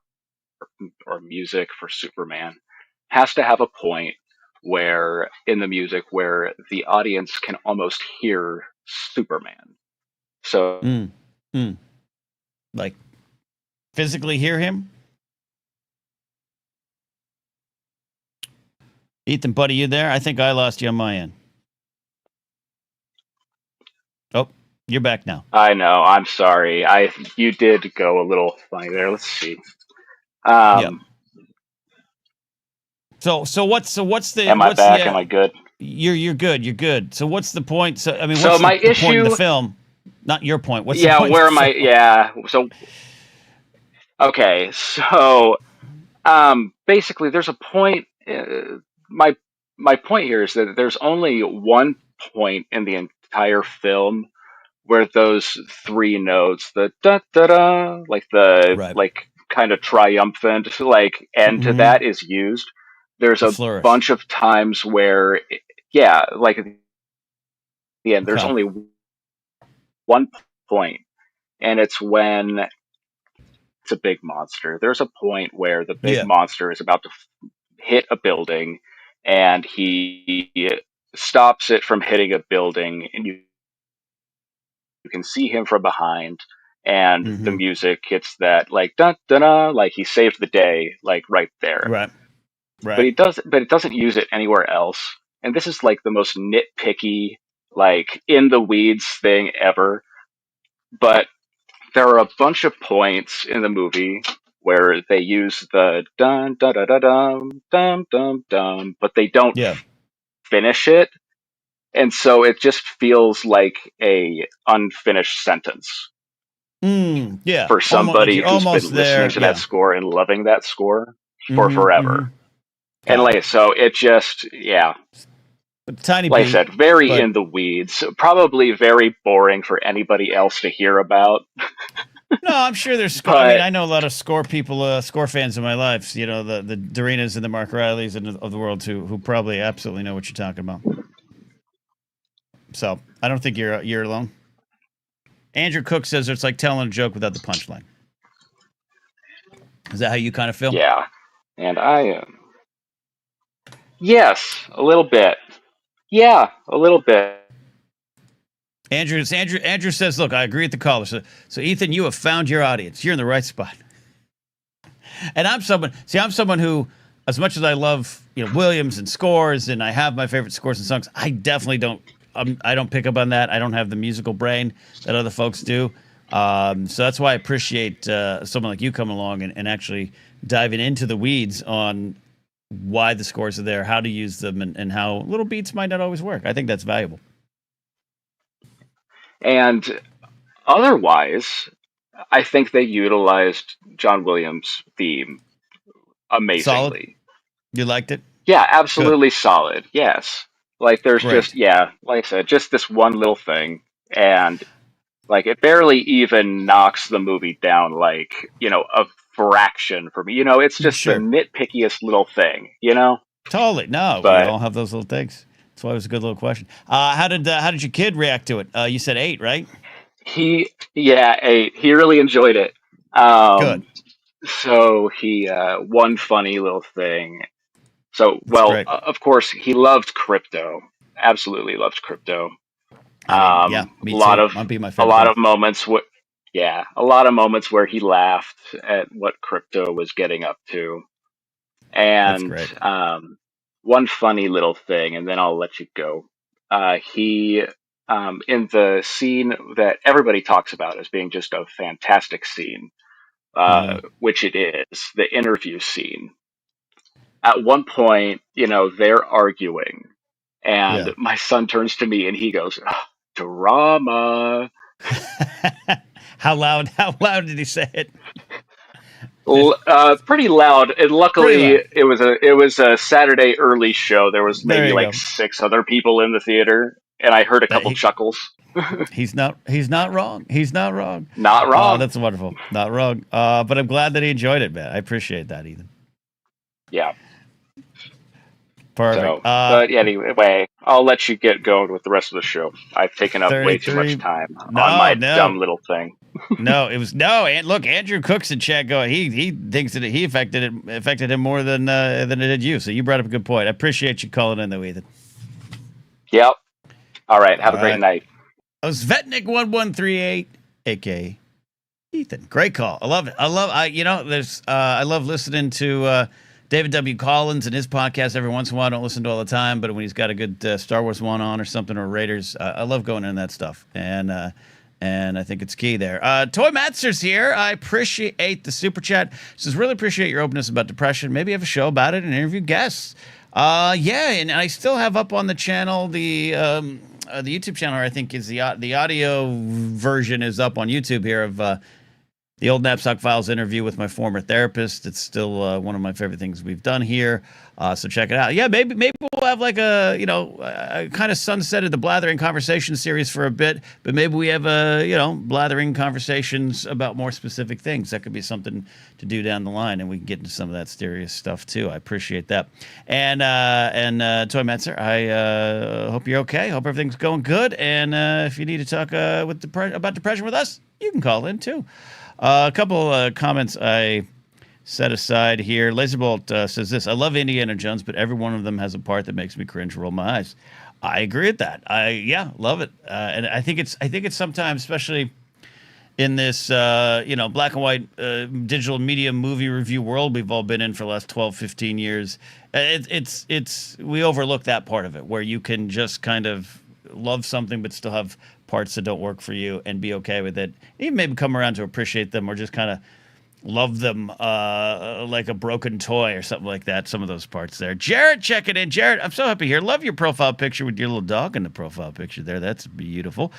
or music for Superman has to have a point where in the music where the audience can almost hear Superman. So Mm. Mm. Like physically hear him. Ethan, buddy, you there? I think I lost you on my end. Oh, you're back now. I know, I'm sorry. You did go a little funny there. Let's see. Yep. Um, So what's am I what's the back? Am I good? you're good. You're good. So what's the point? So I mean, So what's my the point in the issue, film? Not your point. What's the yeah, point in where the am I? film? Yeah. So okay, so basically, there's a point. My my point here is that there's only one point in the entire film where those three notes, the da da da, Right. like kind of triumphant like end to Mm-hmm. that is used. There's The a flourish. bunch of times where, yeah, like at the end, there's Okay. only one point, and it's when it's a big monster. There's a point where the big Yeah. monster is about to hit a building, and he stops it from hitting a building, and you can see him from behind, and the Mm-hmm. music hits that like da da da, like he saved the day, like right there. Right. But Right. it doesn't use it anywhere else. And this is like the most nitpicky, like in the weeds thing ever. But there are a bunch of points in the movie where they use the dun da da da dum dum dum dum, but they don't Yeah. finish it, and so it just feels like a unfinished sentence Yeah. for Almost like somebody you're who's almost been listening there. to that Yeah. score and loving that score for Mm-hmm. Mm-hmm. forever. And Got it. so it just, yeah, A tiny like I beat, said, very but in the weeds, probably very boring for anybody else to hear about. no, I'm sure there's score. I mean, But I know a lot of score people, score fans in my life. You know, the Dorinas and the Mark Rileys of the world who probably absolutely know what you're talking about. So I don't think you're alone. Andrew Cook says it's like telling a joke without the punchline. Is that how you kind of feel? yeah, and yes, a little bit. Yeah, a little bit. Andrew says, look, I agree with the caller. So Ethan, you have found your audience. You're in the right spot. And I'm someone who, as much as I love, Williams and scores, and I have my favorite scores and songs, I definitely don't. I don't pick up on that. I don't have the musical brain that other folks do. So that's why I appreciate someone like you coming along and actually diving into the weeds on why the scores are there, how to use them, and how little beats might not always work. I think that's valuable. And otherwise, I think they utilized John Williams' theme Solid. amazingly. You liked it? Yeah, Good. absolutely solid. Yes. Like there's just, Great. yeah, like I said, just this one little thing, and like it barely even knocks the movie down like, a fraction for me. It's just the Sure. nitpickiest little thing. Totally. No, we But all have those little things. That's why it was a good little question. How did your kid react to it? You said 8, right? yeah, he really enjoyed it. Good. Um so he one funny little thing. So, That's great. of course, he loved crypto. Absolutely loved crypto. I mean, yeah, A me lot too. of Might be my a favorite lot thing. of moments where, yeah, a lot of moments where he laughed at what crypto was getting up to. That's And great. one funny little thing, and then I'll let you go. He in the scene that everybody talks about as being just a fantastic scene, Uh-huh. which it is, the interview scene. at one point, they're arguing, Yeah. and my son turns to me and he goes, "Drama." How loud? How loud did he say it? Pretty loud, and Pretty luckily loud. it was a Saturday early show. There was There maybe you like go. 6 other people in the theater, and I heard a But couple chuckles. he's not. He's not wrong. He's not wrong. Not wrong. That's wonderful. Not wrong. But I'm glad that he enjoyed it, man. I appreciate that, Ethan. Yeah. Perfect. So, but anyway, I'll let you get going with the rest of the show. I've taken up way too 33. much time on No, my no, dumb little thing. no. It was no. And look, Andrew Cook's in chat going. He thinks that he affected him more than it did you. So you brought up a good point. I appreciate you calling in, though, Ethan. Yep. All right. Have All a great right. night. I was Vetnik1138, aka Ethan. Great call. I love it. I love listening to David W. Collins and his podcast every once in a while. I don't listen to all the time, but when he's got a good Star Wars one on or something, or Raiders, I love going in that stuff. And I think it's key there. Toy Matzer's here. I appreciate the super chat. Says, really appreciate your openness about depression. Maybe have a show about it and interview guests. Yeah, and I still have up on the channel the YouTube channel. I think is the audio version is up on YouTube here of the old Napzok Files interview with my former therapist. It's still one of my favorite things we've done here. So check it out. Yeah, maybe we'll have like a kind of sunsetted the Blathering conversation series for a bit, but maybe we have Blathering conversations about more specific things. That could be something to do down the line, and we can get into some of that serious stuff too. I appreciate that. And Toy Metzer, I hope you're okay. Hope everything's going good. And if you need to talk about depression with us, you can call in too. A couple comments I set aside here. Laserbolt says this: I love Indiana Jones, but every one of them has a part that makes me cringe, roll my eyes. I agree with that. Love it. And I think it's sometimes, especially in this black and white digital media movie review world we've all been in for the last 12, 15 years. It's we overlook that part of it where you can just kind of love something but still have parts that don't work for you and be okay with it. Even maybe come around to appreciate them or just kind of love them like a broken toy or something like that. Some of those parts there. Jarrett checking in. Jarrett, I'm so happy here. Love your profile picture with your little dog in the profile picture there. That's beautiful.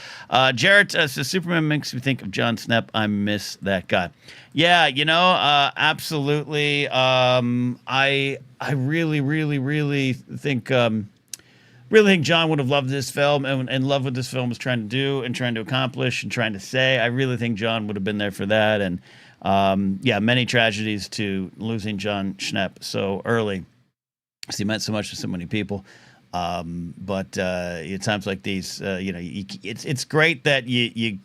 Jarrett says Superman makes me think of John Snap. I miss that guy. Yeah, absolutely. I really, really, really think John would have loved this film and loved what this film was trying to do and trying to accomplish and trying to say. I really think John would have been there for that. And many tragedies to losing John Schnepp so early. He meant so much to so many people. But at times like these, it's great that you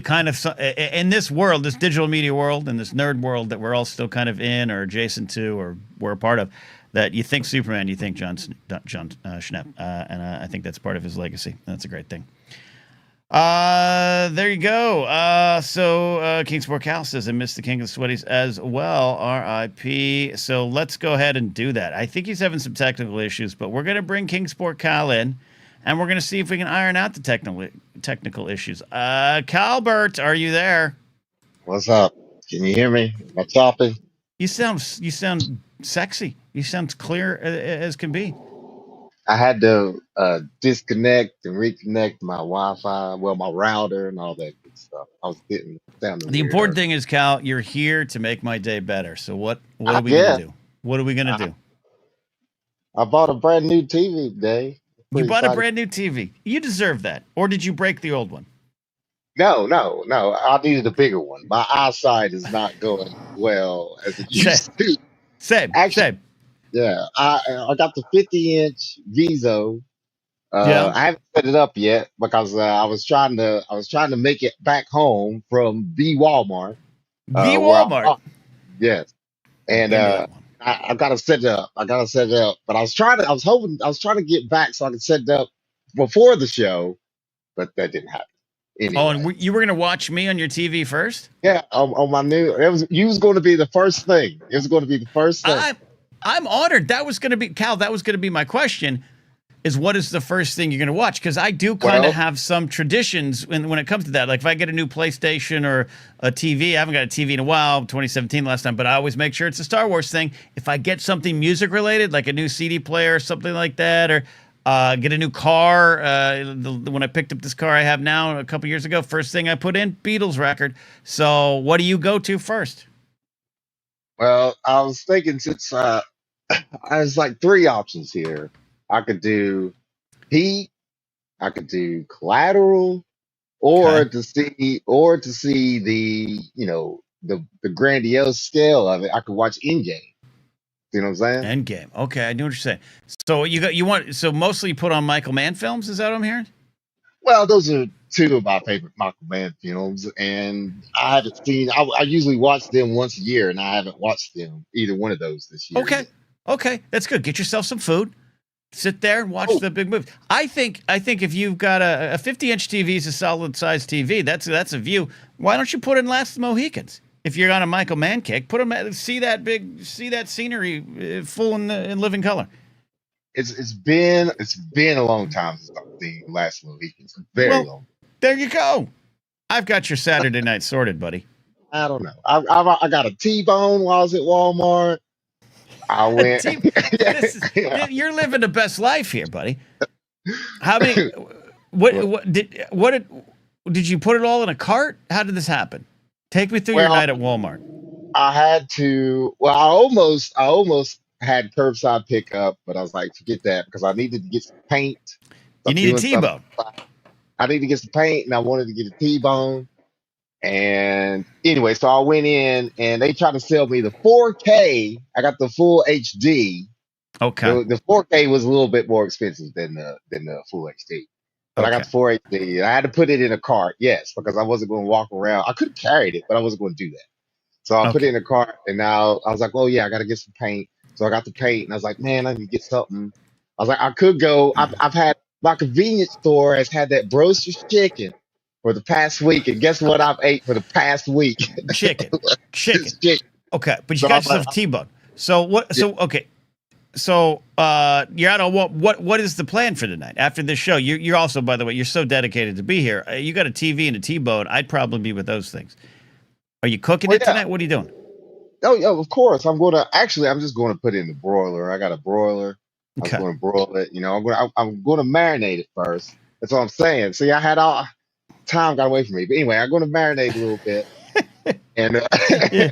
kind of in this world, this digital media world and this nerd world that we're all still kind of in or adjacent to or we're a part of. That you think Superman, you think John Schnepp, and I think that's part of his legacy. That's a great thing. There you go. So Kingsport Cal says I missed the King of the Sweaties as well. R.I.P. So let's go ahead and do that. I think he's having some technical issues, but we're gonna bring Kingsport Cal in, and we're gonna see if we can iron out the technical issues. Calbert, are you there? What's up? Can you hear me? Am I choppy? You sound sexy. You sound clear as can be. I had to disconnect and reconnect my Wi-Fi, well, my router and all that good stuff. I was getting sounding The weird. important thing is, Cal, you're here to make my day better. So what are we gonna do? What are we gonna do? I bought a brand new TV today. You bought excited. a brand new TV. You deserve that. Or did you break the old one? No. I needed a bigger one. My eyesight is not going well as it used to. Same. Yeah, I got the 50-inch Viso. Yeah. I haven't set it up yet because I was trying to make it back home from the Walmart. The Walmart. Yes, and I gotta set it up. But I was trying to get back so I could set it up before the show, but that didn't happen. Anyway. Oh, and you were gonna watch me on your TV first? Yeah, on my new. You was going to be the first thing. It was going to be the first thing. I'm honored. That was gonna be Cal. That was gonna be my question. is what is the first thing you're going to watch? Because I do kind of Well, have some traditions when it comes to that. Like if I get a new PlayStation or a TV, I haven't got a TV in a while, 2017 last time, but I always make sure it's a Star Wars thing. If I get something music related, like a new CD player or something like that, or get a new car. When I picked up this car I have now a couple years ago, first thing I put in, Beatles record. So what do you go to first? well, I was thinking since there's like three options here. I could do Heat, I could do Collateral, Okay. or to see the the grandiose scale of it. I could watch Endgame. You know what I'm saying? Endgame. Okay, I know what you're saying. So so mostly you put on Michael Mann films, is that what I'm hearing? Well, those are two of my favorite Michael Mann films, and I haven't seen. I usually watch them once a year, and I haven't watched them either one of those this year Okay. yet. Okay, that's good. Get yourself some food. Sit there and watch Oh, the big movie. I think if you've got a 50-inch TV is a solid size TV. That's a view. Why don't you put in Last of the Mohicans? If you're on a Michael Mann kick, put them see that scenery full in living color. it's been a long time since I've seen Last of the Weekends. Very Well, long. there you go. I've got your Saturday night sorted, buddy. I don't know. I got a T-bone while I was at Walmart. I went. Team, you're living the best life here, buddy. How many? What did you put it all in a cart? How did this happen? Take me through your Well, night at Walmart. I had to. Well, I almost had curbside pickup, but I was like, forget that because I needed to get some paint. You I'm need a doing something. T-bone. I need to get some paint, and I wanted to get a T-bone. And anyway, so I went in, and they tried to sell me the 4K. I got the full HD. Okay. The 4K was a little bit more expensive than the full HD. But I got Okay. the 4HD. I had to put it in a cart, yes, because I wasn't going to walk around. I could have carried it, but I wasn't going to do that. So I put it Okay. in a cart, and now I was like, oh yeah, I got to get some paint. So I got the paint, and I was like, man, I need to get something. I was like, I could go. I've had my convenience store has had that broster's chicken for the past week, and guess what I've ate for the past week? Chicken. Chicken. It's chicken. Okay, but you So got I'm like, yourself a T-bone. So what? yeah, So okay. So you're out on what is the plan for tonight after this show? You're also, by the way, you're so dedicated to be here. You got a TV and a T-bone. I'd probably be with those things. Are you cooking well, it yeah. tonight? What are you doing? Oh, yeah, of course. I'm just going to put it in the broiler. I got a broiler. I was Okay. going to broil it. I'm going to marinate it first. That's what I'm saying. See, I had all time got away from me. But anyway, I'm going to marinate a little bit. And Yeah.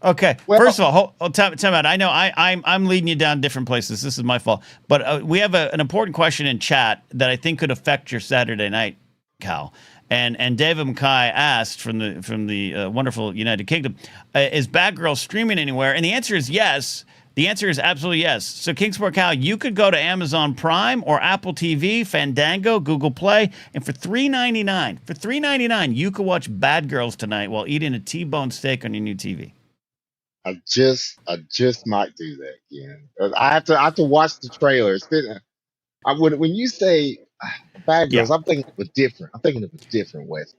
Okay. First well, of all, time out. I know I'm leading you down different places. This is my fault. But we have an important question in chat that I think could affect your Saturday night, Cal. And David Mackay asked from the wonderful United Kingdom, is Bad Girl streaming anywhere? And the answer is yes. The answer is absolutely yes. So Kingsport Cal, you could go to Amazon Prime or Apple TV, Fandango, Google Play, and for $3.99, you could watch Bad Girls tonight while eating a T-bone steak on your new TV. I just might do that again. I have to watch the trailers. When you say Bad Yeah, Girls, I'm thinking of a different West.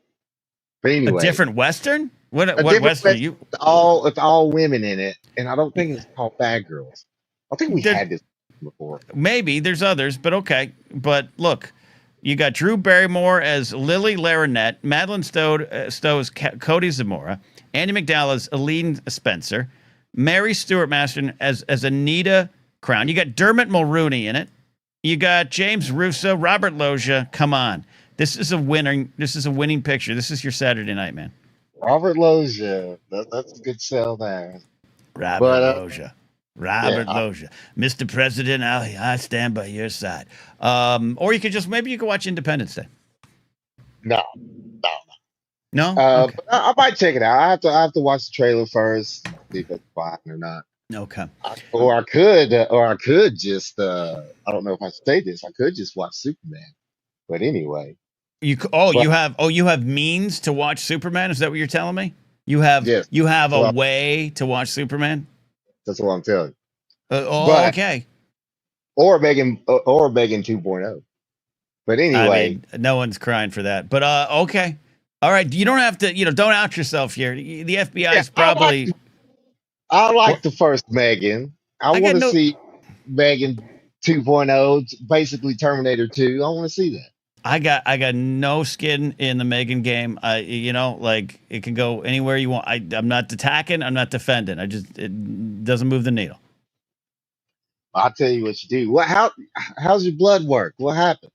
But a anyway, different Western. What a what different Western are West you? with all women in it, and I don't think it's called Bad Girls. I think we There, had this before. maybe there's others, but okay. But look, you got Drew Barrymore as Lily Larinette, Madeline Stowe as Cody Zamora, Andy McDowell as Aline Spencer, Mary Stuart Masterson as Anita Crown. You got Dermot Mulrooney in it. You got James Russo, Robert Loggia. Come on, this is a winning. This is a winning picture. This is your Saturday night, man. Robert Loggia, that's a good sell there. Robert But Loggia. yeah, Robert Loggia. Mr. President, I stand by your side. Or you could maybe you could watch Independence Day. no, no. No? Okay. But I might check it out. I have to watch the trailer first, see if it's fine or not. Okay. Or I could just I don't know if I should say this. I could just watch Superman. But anyway, but You have means to watch Superman? Is that what you're telling me? You have yes, you have that's a what, way to watch Superman? I'm telling you. Oh, But okay. or Megan 2.0. But I anyway, mean, no one's crying for that. But okay. All right, you don't have to, don't out yourself here. The FBI yeah, is probably I like what the first Megan. I I got want to no see Megan 2.0, basically Terminator 2. I want to see that. I got no skin in the Megan game. Like it can go anywhere you want. I'm not attacking. I'm not defending. It doesn't move the needle. I'll tell you what you do. How's your blood work? What happened?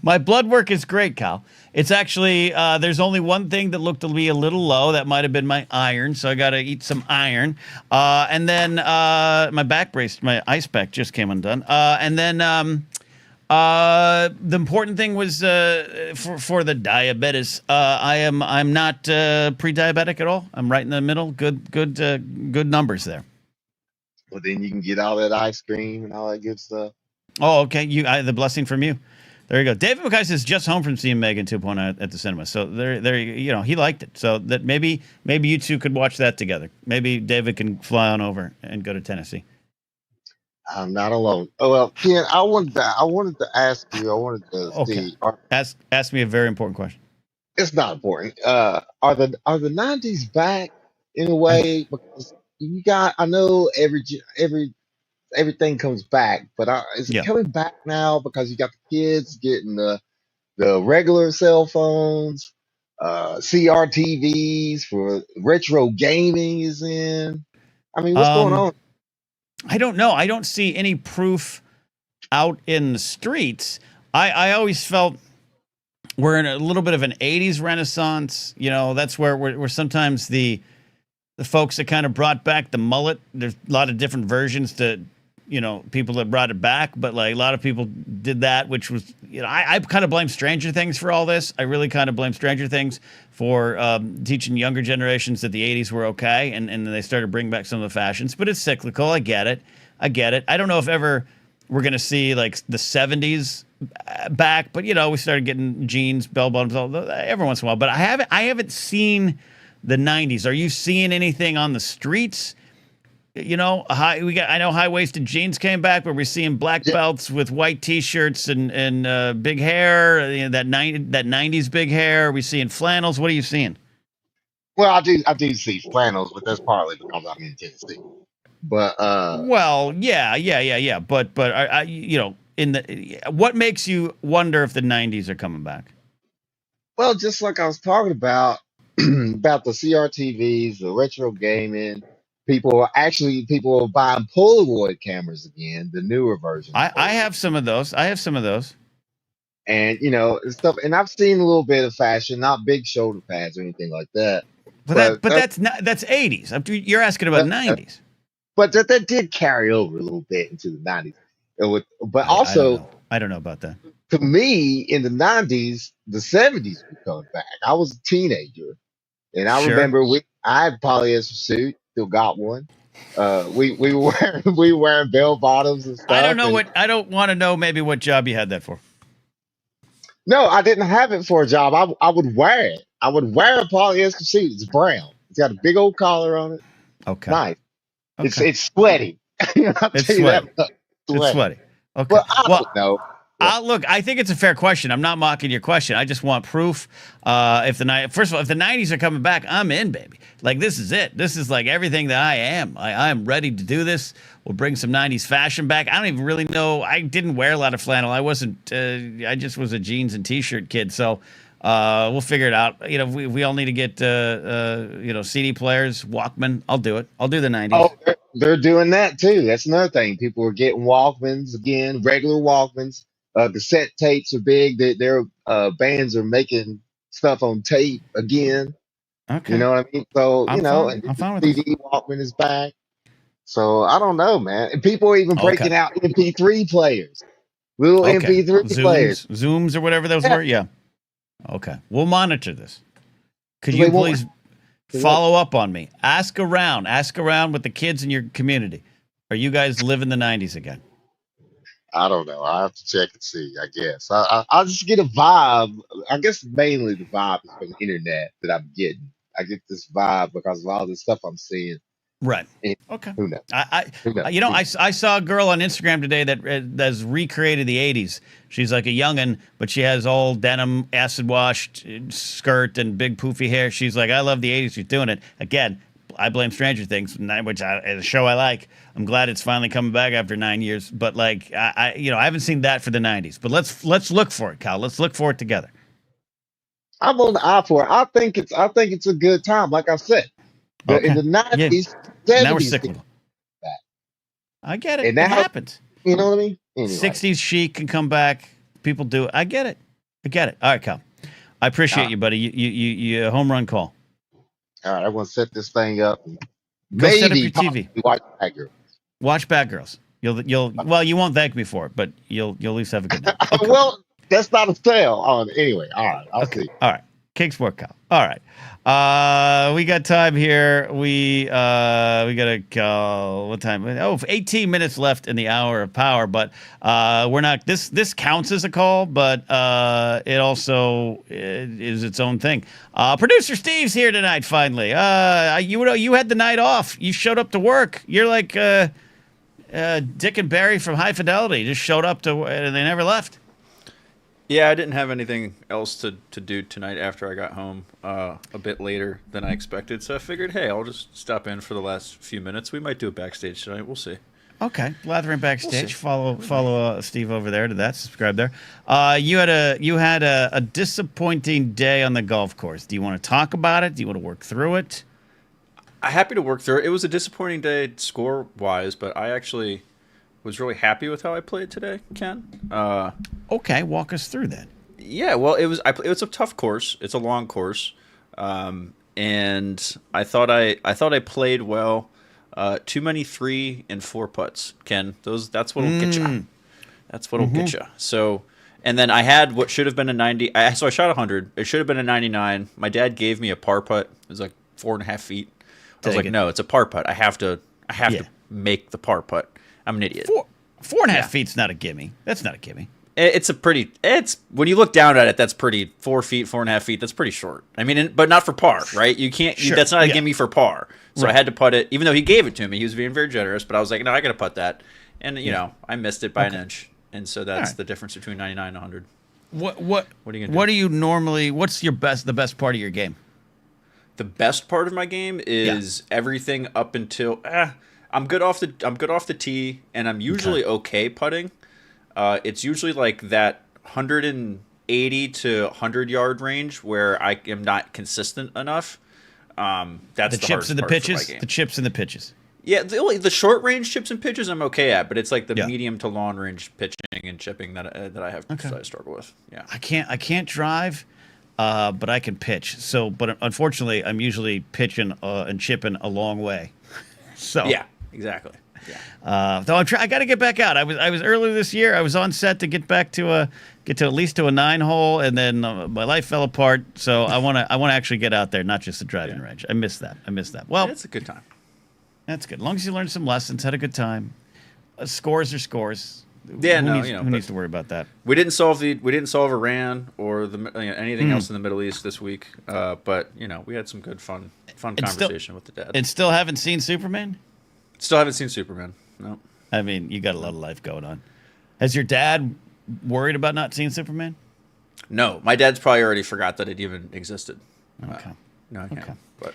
My blood work is great, Cal. It's actually there's only one thing that looked to be a little low. That might have been my iron, so I got to eat some iron. And then my back brace, my ice pack just came undone. And then the important thing was for the diabetes. I'm not pre-diabetic at all. I'm right in the middle. Good numbers there. Well, then you can get all that ice cream and all that good stuff. Oh, okay. The blessing from you. There you go. David McKay is just home from seeing Megan 2.0 at the cinema. So there, he liked it. So that maybe you two could watch that together. Maybe David can fly on over and go to Tennessee. I'm not alone. Oh well, Ken, I wanted to ask you. I wanted to Okay. see. Ask me a very important question. It's not important. Are the '90s back in a way? Because I know everything comes back, but is it Yeah. coming back now because you got the kids getting the regular cell phones, CRTVs for retro gaming is in. I mean, what's going Um, on? I don't know. I don't see any proof out in the streets. I always felt we're in a little bit of an '80s renaissance. That's where sometimes the folks that kind of brought back the mullet. There's a lot of different versions to, people that brought it back, but like a lot of people did that, which was, I kind of blame Stranger Things for all this. I really kind of blame Stranger Things for teaching younger generations that the '80s were okay, and then they started bringing back some of the fashions. But it's cyclical. I get it. I don't know if ever we're gonna see like the '70s back, but we started getting jeans, bell bottoms, every once in a while. But I haven't seen the '90s. Are you seeing anything on the streets? I know high-waisted jeans came back, but we're seeing black belts with white T-shirts and big hair. That '90s big hair. Are we seeing flannels? What are you seeing? Well, I do see flannels, but that's partly because I'm in Tennessee. But Well, yeah. But in what makes you wonder if the '90s are coming back? well, just like I was talking about about the CRTVs, the retro gaming, people are buying Polaroid cameras again, the newer version of I Polaroid, have some of those. and and stuff. And I've seen a little bit of fashion, not big shoulder pads or anything like that, but But that's '80s. You're asking about that, '90s. that did carry over a little bit into the '90s. But I don't also know. I don't know about that. to me, in the '90s, the '70s were coming back. I was a teenager. And I Sure. remember I had a polyester suit, still got one. We were wearing, we were wearing bell bottoms and stuff. And I don't want to know maybe what job you had that for. no, I didn't have it for a job. I would wear it. I would wear a polyester suit. It's brown. It's got a big old collar on it. Okay. Nice. Okay. It's sweaty. I'll It's tell you that sweaty. much. It's Sweaty. sweaty. Okay. But I Well, don't know. Yeah. look, I think it's a fair question. I'm not mocking your question. I just want proof. First of all, if the '90s are coming back, I'm in, baby. Like this is it. This is like everything that I am. I am ready to do this. We'll bring some '90s fashion back. I don't even really know. I didn't wear a lot of flannel. I wasn't. I just was a jeans and t-shirt kid. So we'll figure it out. We all need to get CD players, Walkman. I'll do it. I'll do the '90s. Oh, they're doing that too. That's another thing. People are getting Walkmans again, regular Walkmans. Cassette tapes are big. Their bands are making stuff on tape again. Okay. You know what I mean? So, I'm fine. and I'm fine with this. CD Walkman is back. So I don't know, man. And people are even Okay. breaking out MP3 players, little Okay. MP3 players. Zooms or whatever those Yeah. were. Yeah. Okay. We'll monitor this. Could So you they won't. please follow up on me? Ask around with the kids in your community. Are you guys living the '90s again? I don't know. I have to check and see. I guess I'll just get a vibe. I guess mainly the vibe is from the internet that I'm getting. I get this vibe because of all the stuff I'm seeing. Right. And Okay. who knows? Who knows? I saw a girl on Instagram today that's recreated the '80s. She's like a youngin', but she has all denim, acid washed skirt and big poofy hair. She's like, I love the '80s. She's doing it again. I blame Stranger Things, which is a show I like. I'm glad it's finally coming back after 9 years. But like, I haven't seen that for the '90s. But let's look for it, Cal. Let's look for it together. I'm on the eye for it. I think it's a good time. Like I said, in Okay. the Yeah. '90s, Now we're '70s, cyclical. that. I get it. And It now, happens. you know what I mean? Anyway, '60s chic can come back. People do it. I get it. I get it. All right, Cal. I appreciate uh, you, buddy. You home run call. all right, I want to set this thing up. And Go set up maybe your TV. possibly watch Tiger. Watch Bad Girls. Well, you won't thank me for it, but you'll at least have a good night. Okay. Well, that's not a sale. Anyway, all right, I'll Okay. see. All right. King Sport Cal. All right. We got time here. We got to call. What time? Oh, 18 minutes left in the hour of power, but we're not. This counts as a call, but it also is its own thing. Producer Steve's here tonight. Finally, you had the night off. You showed up to work. You're like Dick and Barry from High Fidelity. Just showed up and they never left. Yeah, I didn't have anything else to do tonight after I got home a bit later than I expected. So I figured, hey, I'll just stop in for the last few minutes. We might do a backstage tonight. We'll see. Okay, Blathering backstage. We'll Follow Steve over there to that. Subscribe there. You had a disappointing day on the golf course. Do you want to talk about it? Do you want to work through it? I'm happy to work through it. It was a disappointing day score-wise, but I actually was really happy with how I played today, Ken. Okay, walk us through that. Yeah, well, it was a tough course. It's a long course, and I thought I played well. Too many 3 and 4 putts, Ken. That's what'll get you. That's what'll get you. So, and then I had what should have been a 90. So I shot 100. It should have been a 99. My dad gave me a par putt. It was like 4.5 feet. I was like, no, it's a par putt. I have to make the par putt. I'm an idiot. 4.5 feet's not a gimme. That's not a gimme. It's when you look down at it, that's pretty 4 feet, 4.5 feet. That's pretty short. I mean, but not for par, right? You can't. Sure. That's not a gimme for par. So Right. I had to putt it, even though he gave it to me. He was being very generous, but I was like, no, I got to putt that, and I missed it by an inch, and so that's the difference between 99 and 100. What are you gonna do? What do you normally? What's the best part of your game? The best part of my game is everything up until I'm good off the tee, and I'm usually okay putting. It's usually like that 180 to 100 yard range where I am not consistent enough. That's The chips and the hardest part for my pitches. game. The chips and the pitches. Yeah, the short range chips and pitches I'm okay at, but it's like the Yeah. medium to long range pitching and chipping that I struggle with. Yeah, I can't drive, but I can pitch. So, but unfortunately, I'm usually pitching and chipping a long way. So yeah, exactly. Yeah. Though I got to get back out. I was earlier this year. I was on set to get at least to a 9 hole, and then my life fell apart. So I want to actually get out there, not just the driving range. I miss that. Well, It's a good time. that's good. As long as you learn some lessons, had a good time. Scores are scores. Yeah, who needs to worry about that? We didn't solve Iran or anything else in the Middle East this week, but we had some good fun conversation with the dad. And still haven't seen Superman? Still haven't seen Superman. No. I mean, you got a lot of life going on. Has your dad worried about not seeing Superman? No, my dad's probably already forgot that it even existed. Okay. No, I can't. Okay. But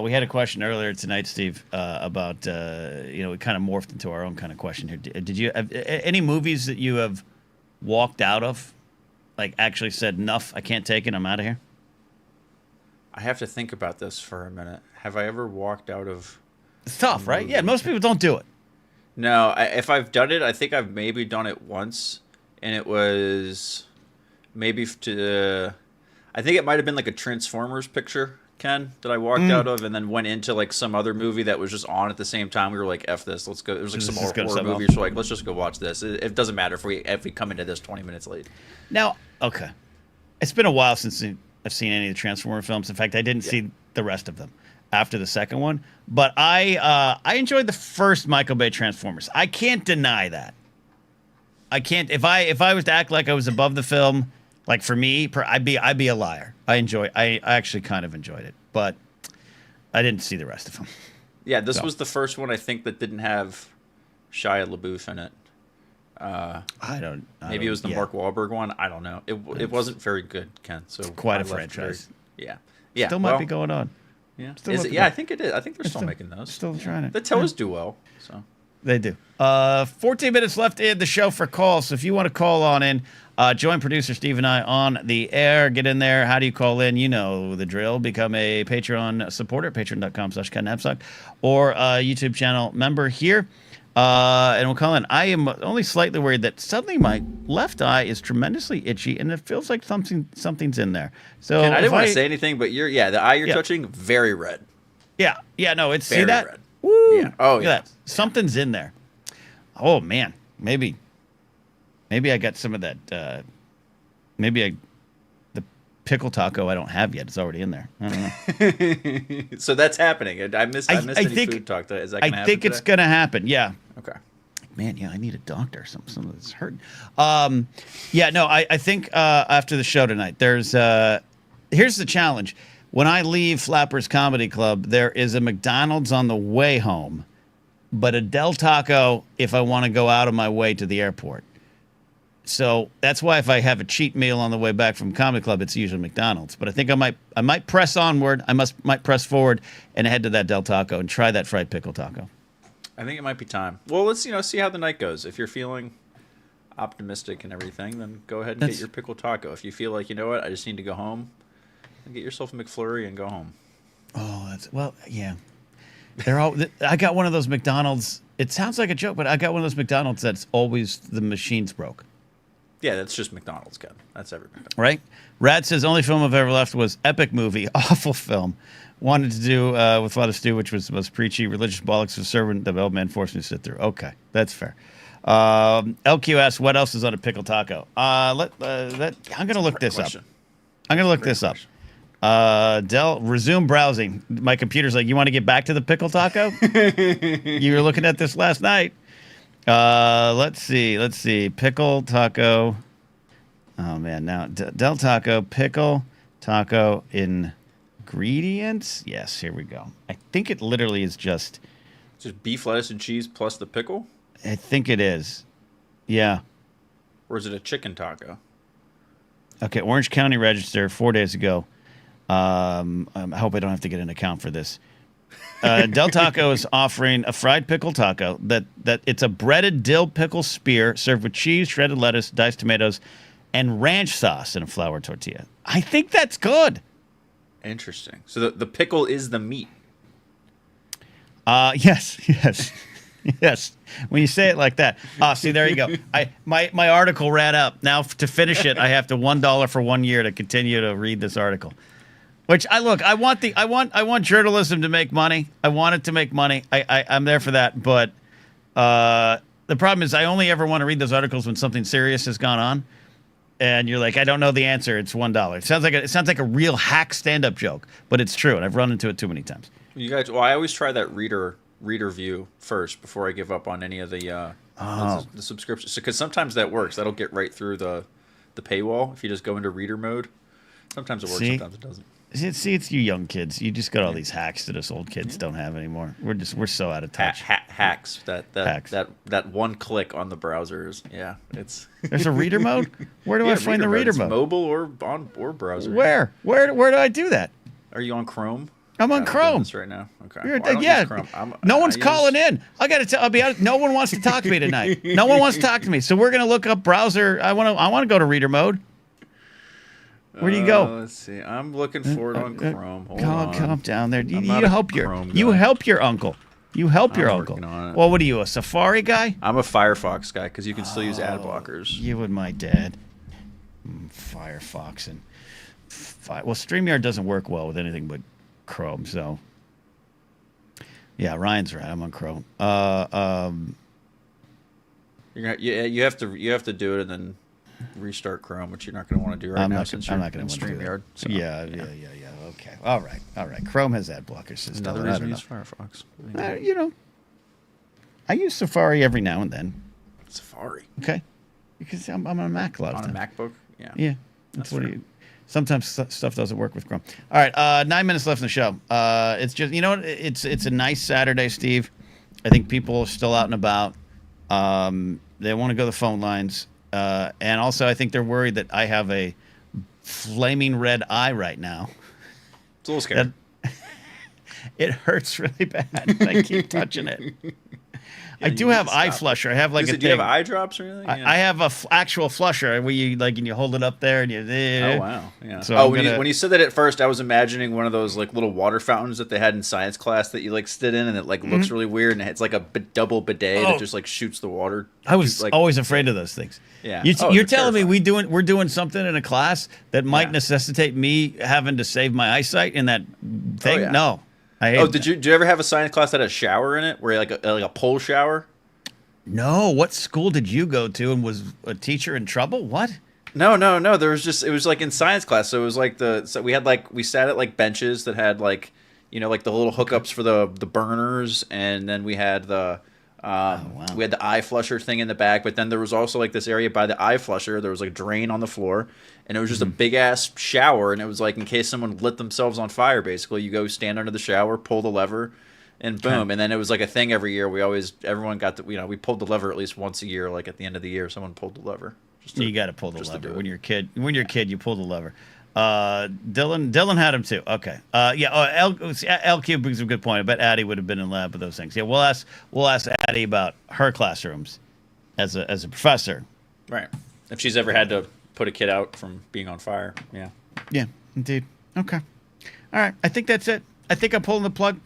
We had a question earlier tonight, Steve, about it kind of morphed into our own kind of question here. Did you have any movies that you have walked out of, like actually said, "Enough, I can't take it, I'm out of here"? I have to think about this for a minute. Have I ever walked out of? It's tough, right? Yeah, most people don't do it. No, if I've done it, I think I've maybe done it once, and it was maybe I think it might have been like a Transformers picture, Ken, that I walked out of, and then went into like some other movie that was just on at the same time. We were like, "F this, let's go." There was like some more horror movie, so like, let's just go watch this. It doesn't matter if we come into this 20 minutes late. Now, okay, it's been a while since I've seen any of the Transformer films. In fact, I didn't see the rest of them after the second one, but I enjoyed the first Michael Bay Transformers. I can't deny that. I can't. If I was to act like I was above the film, like for me, I'd be a liar. I actually kind of enjoyed it, but I didn't see the rest of them. Yeah, this was the first one I think that didn't have Shia LaBeouf in it. Maybe it was the Mark Wahlberg one. I don't know. It wasn't very good, Ken. So quite a franchise. Yeah. Still might be going on. Yeah. Still Is it? looking Yeah, up. I think it is. I think they're still making those. Still trying it. The toes do well. So They do. 14 minutes left in the show for calls. So if you want to call on in, join producer Steve and I on the air. Get in there. How do you call in? You know the drill. Become a Patreon supporter, patreon.com/Napzok, or YouTube channel member here. And we'll call in. I am only slightly worried that suddenly my left eye is tremendously itchy, and it feels like something's in there. So and I if didn't want to say anything, but the eye you're touching, very red. Yeah, no, it's Very see that? red. Woo! Yeah. Oh, Look at yeah. that. Something's in there. Oh man, maybe I got some of that. The pickle taco I don't have yet. It's already in there. I don't know. So that's happening. I missed any think, food talk. Is that gonna happen I think it's today? gonna happen. Yeah. Okay. Man, yeah, I need a doctor. Some of this is hurting. Yeah, no, I think after the show tonight, here's the challenge. When I leave Flappers Comedy Club, there is a McDonald's on the way home, but a Del Taco if I want to go out of my way to the airport. So that's why if I have a cheat meal on the way back from Comedy Club, it's usually McDonald's. But I think I might press onward. Might press forward and head to that Del Taco and try that fried pickle taco. I think it might be time. Well, let's see how the night goes. If you're feeling optimistic and everything, then go ahead and get your pickle taco. If you feel like, you know what, I just need to go home, then get yourself a McFlurry and go home. Oh, yeah. I got one of those McDonald's. It sounds like a joke, but I got one of those McDonald's that's always the machine's broke. Yeah, that's just McDonald's, Ken. That's every McDonald's. Right? Rad says, only film I've ever left was Epic Movie. Awful film. Wanted to do with a lot of stew, which was the most preachy, religious bollocks of servant that old man forced me to sit through. Okay, that's fair. LQ asks, what else is on a pickle taco? I'm going to look this up. I'm going to look this up. Dell, resume browsing. My computer's like, you want to get back to the pickle taco? You were looking at this last night. Let's see. Pickle taco. Oh, man. Now, Del Taco, pickle taco ingredients. Yes, here we go. I think it literally is just beef, lettuce, and cheese plus the pickle? I think it is. Yeah. Or is it a chicken taco? Okay, Orange County Register 4 days ago. I hope I don't have to get an account for this. Del Taco is offering a fried pickle taco that it's a breaded dill pickle spear served with cheese, shredded lettuce, diced tomatoes, and ranch sauce in a flour tortilla. I think that's good. Interesting. So the pickle is the meat. Yes. Yes. When you say it like that. See, there you go. My article ran up. Now to finish it, I have to $1 for 1 year to continue to read this article. Which I want journalism to make money. I want it to make money. I'm there for that. But the problem is I only ever want to read those articles when something serious has gone on. And you're like, I don't know the answer. It's $1. It sounds like a real hack stand-up joke, but it's true, and I've run into it too many times. You guys, I always try that reader view first before I give up on any of the subscriptions, because sometimes that works. That'll get right through the paywall if you just go into reader mode. Sometimes it works, sometimes it doesn't. See, it's you young kids. You just got all these hacks that us old kids don't have anymore. We're so out of touch. Hacks. Hacks. That one click on the browsers. Yeah, it's. There's a reader mode. Where do I find the reader mode? Mobile or browser. Where do I do that? Are you on Chrome? I'm on Chrome right now. Okay. No one's calling in. I got to tell. I'll be honest. No one wants to talk to me tonight. No one wants to talk to me. So we're gonna look up browser. I want to go to reader mode. Where do you go? Let's see. I'm looking for it on Chrome. Calm down there. You help your uncle. You help your uncle. Well, what are you, a Safari guy? I'm a Firefox guy because you can still use ad blockers. You and my dad. Firefox and well, StreamYard doesn't work well with anything but Chrome. So yeah, Ryan's right. I'm on Chrome. You have to do it and then restart Chrome, which you're not going to want to do right now since you're not going in to StreamYard. So, yeah. Okay. All right. Chrome has ad blockers. Another reason to use Firefox. I use Safari every now and then. Safari. Okay. Because I'm on a Mac a lot of times. On a MacBook? Yeah. Yeah. That's what sometimes stuff doesn't work with Chrome. All right. 9 minutes left in the show. It's just, it's a nice Saturday, Steve. I think people are still out and about. They want to go to the phone lines. And also, I think they're worried that I have a flaming red eye right now. It's a little scary. It hurts really bad. I keep touching it. I do have eye flusher. I have like a thing. Do you have eye drops or anything? I have a actual flusher where you like and you hold it up there and you. Oh wow! Yeah. So when you said that at first, I was imagining one of those like little water fountains that they had in science class that you like stood in and it like looks really weird and it's like a double bidet that just like shoots the water. I was like, always afraid of those things. Yeah. You're telling me terrifying. we're doing something in a class that might necessitate me having to save my eyesight in that thing? yeah. No. I hate Did you ever have a science class that had a shower in it, where like a pole shower? No. What school did you go to and was a teacher in trouble? What? No. There was just, it was like in science class. So it was like we sat at like benches that had like, like the little hookups for the burners, and then we had the we had the eye flusher thing in the back. But then there was also like this area by the eye flusher. There was like a drain on the floor, and it was just a big ass shower. And it was like in case someone lit themselves on fire. Basically, you go stand under the shower, pull the lever. And boom, and then it was like a thing every year. Everyone got to, we pulled the lever at least once a year. Like at the end of the year, someone pulled the lever. You got to pull the lever when you're a kid. When you're a kid, you pull the lever. Dylan had him too. Okay. L Cube brings a good point. I bet Addie would have been in lab with those things. Yeah, we'll ask Addie about her classrooms as a professor. Right. If she's ever had to put a kid out from being on fire. Yeah. Yeah, indeed. Okay. All right. I think that's it. I think I'm pulling the plug.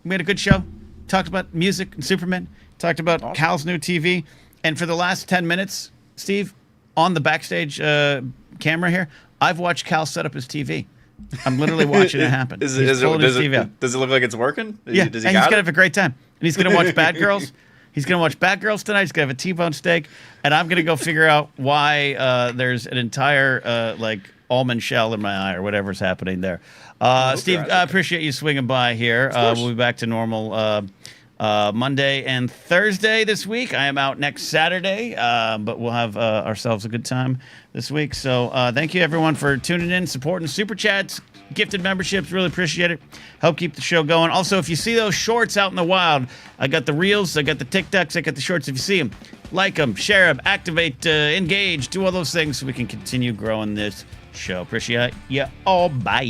We had a good show. Talked about music and Superman. Talked about Cal's new TV. And for the last 10 minutes, Steve, on the backstage camera here, I've watched Cal set up his TV. I'm literally watching it happen. Does it look like it's working? Yeah, he's going to have a great time. And he's going to watch Bad Girls. He's going to watch Bad Girls tonight. He's going to have a T-bone steak. And I'm going to go figure out why there's an entire, almond shell in my eye or whatever's happening there. Steve, I appreciate you swinging by here. We'll be back to normal Monday and Thursday this week. I am out next Saturday, but we'll have ourselves a good time this week. So thank you, everyone, for tuning in, supporting Super Chats, gifted memberships. Really appreciate it. Help keep the show going. Also, if you see those shorts out in the wild, I got the Reels, I got the TikToks, I got the shorts. If you see them, like them, share them, activate, engage, do all those things so we can continue growing this show. Appreciate you all. Bye.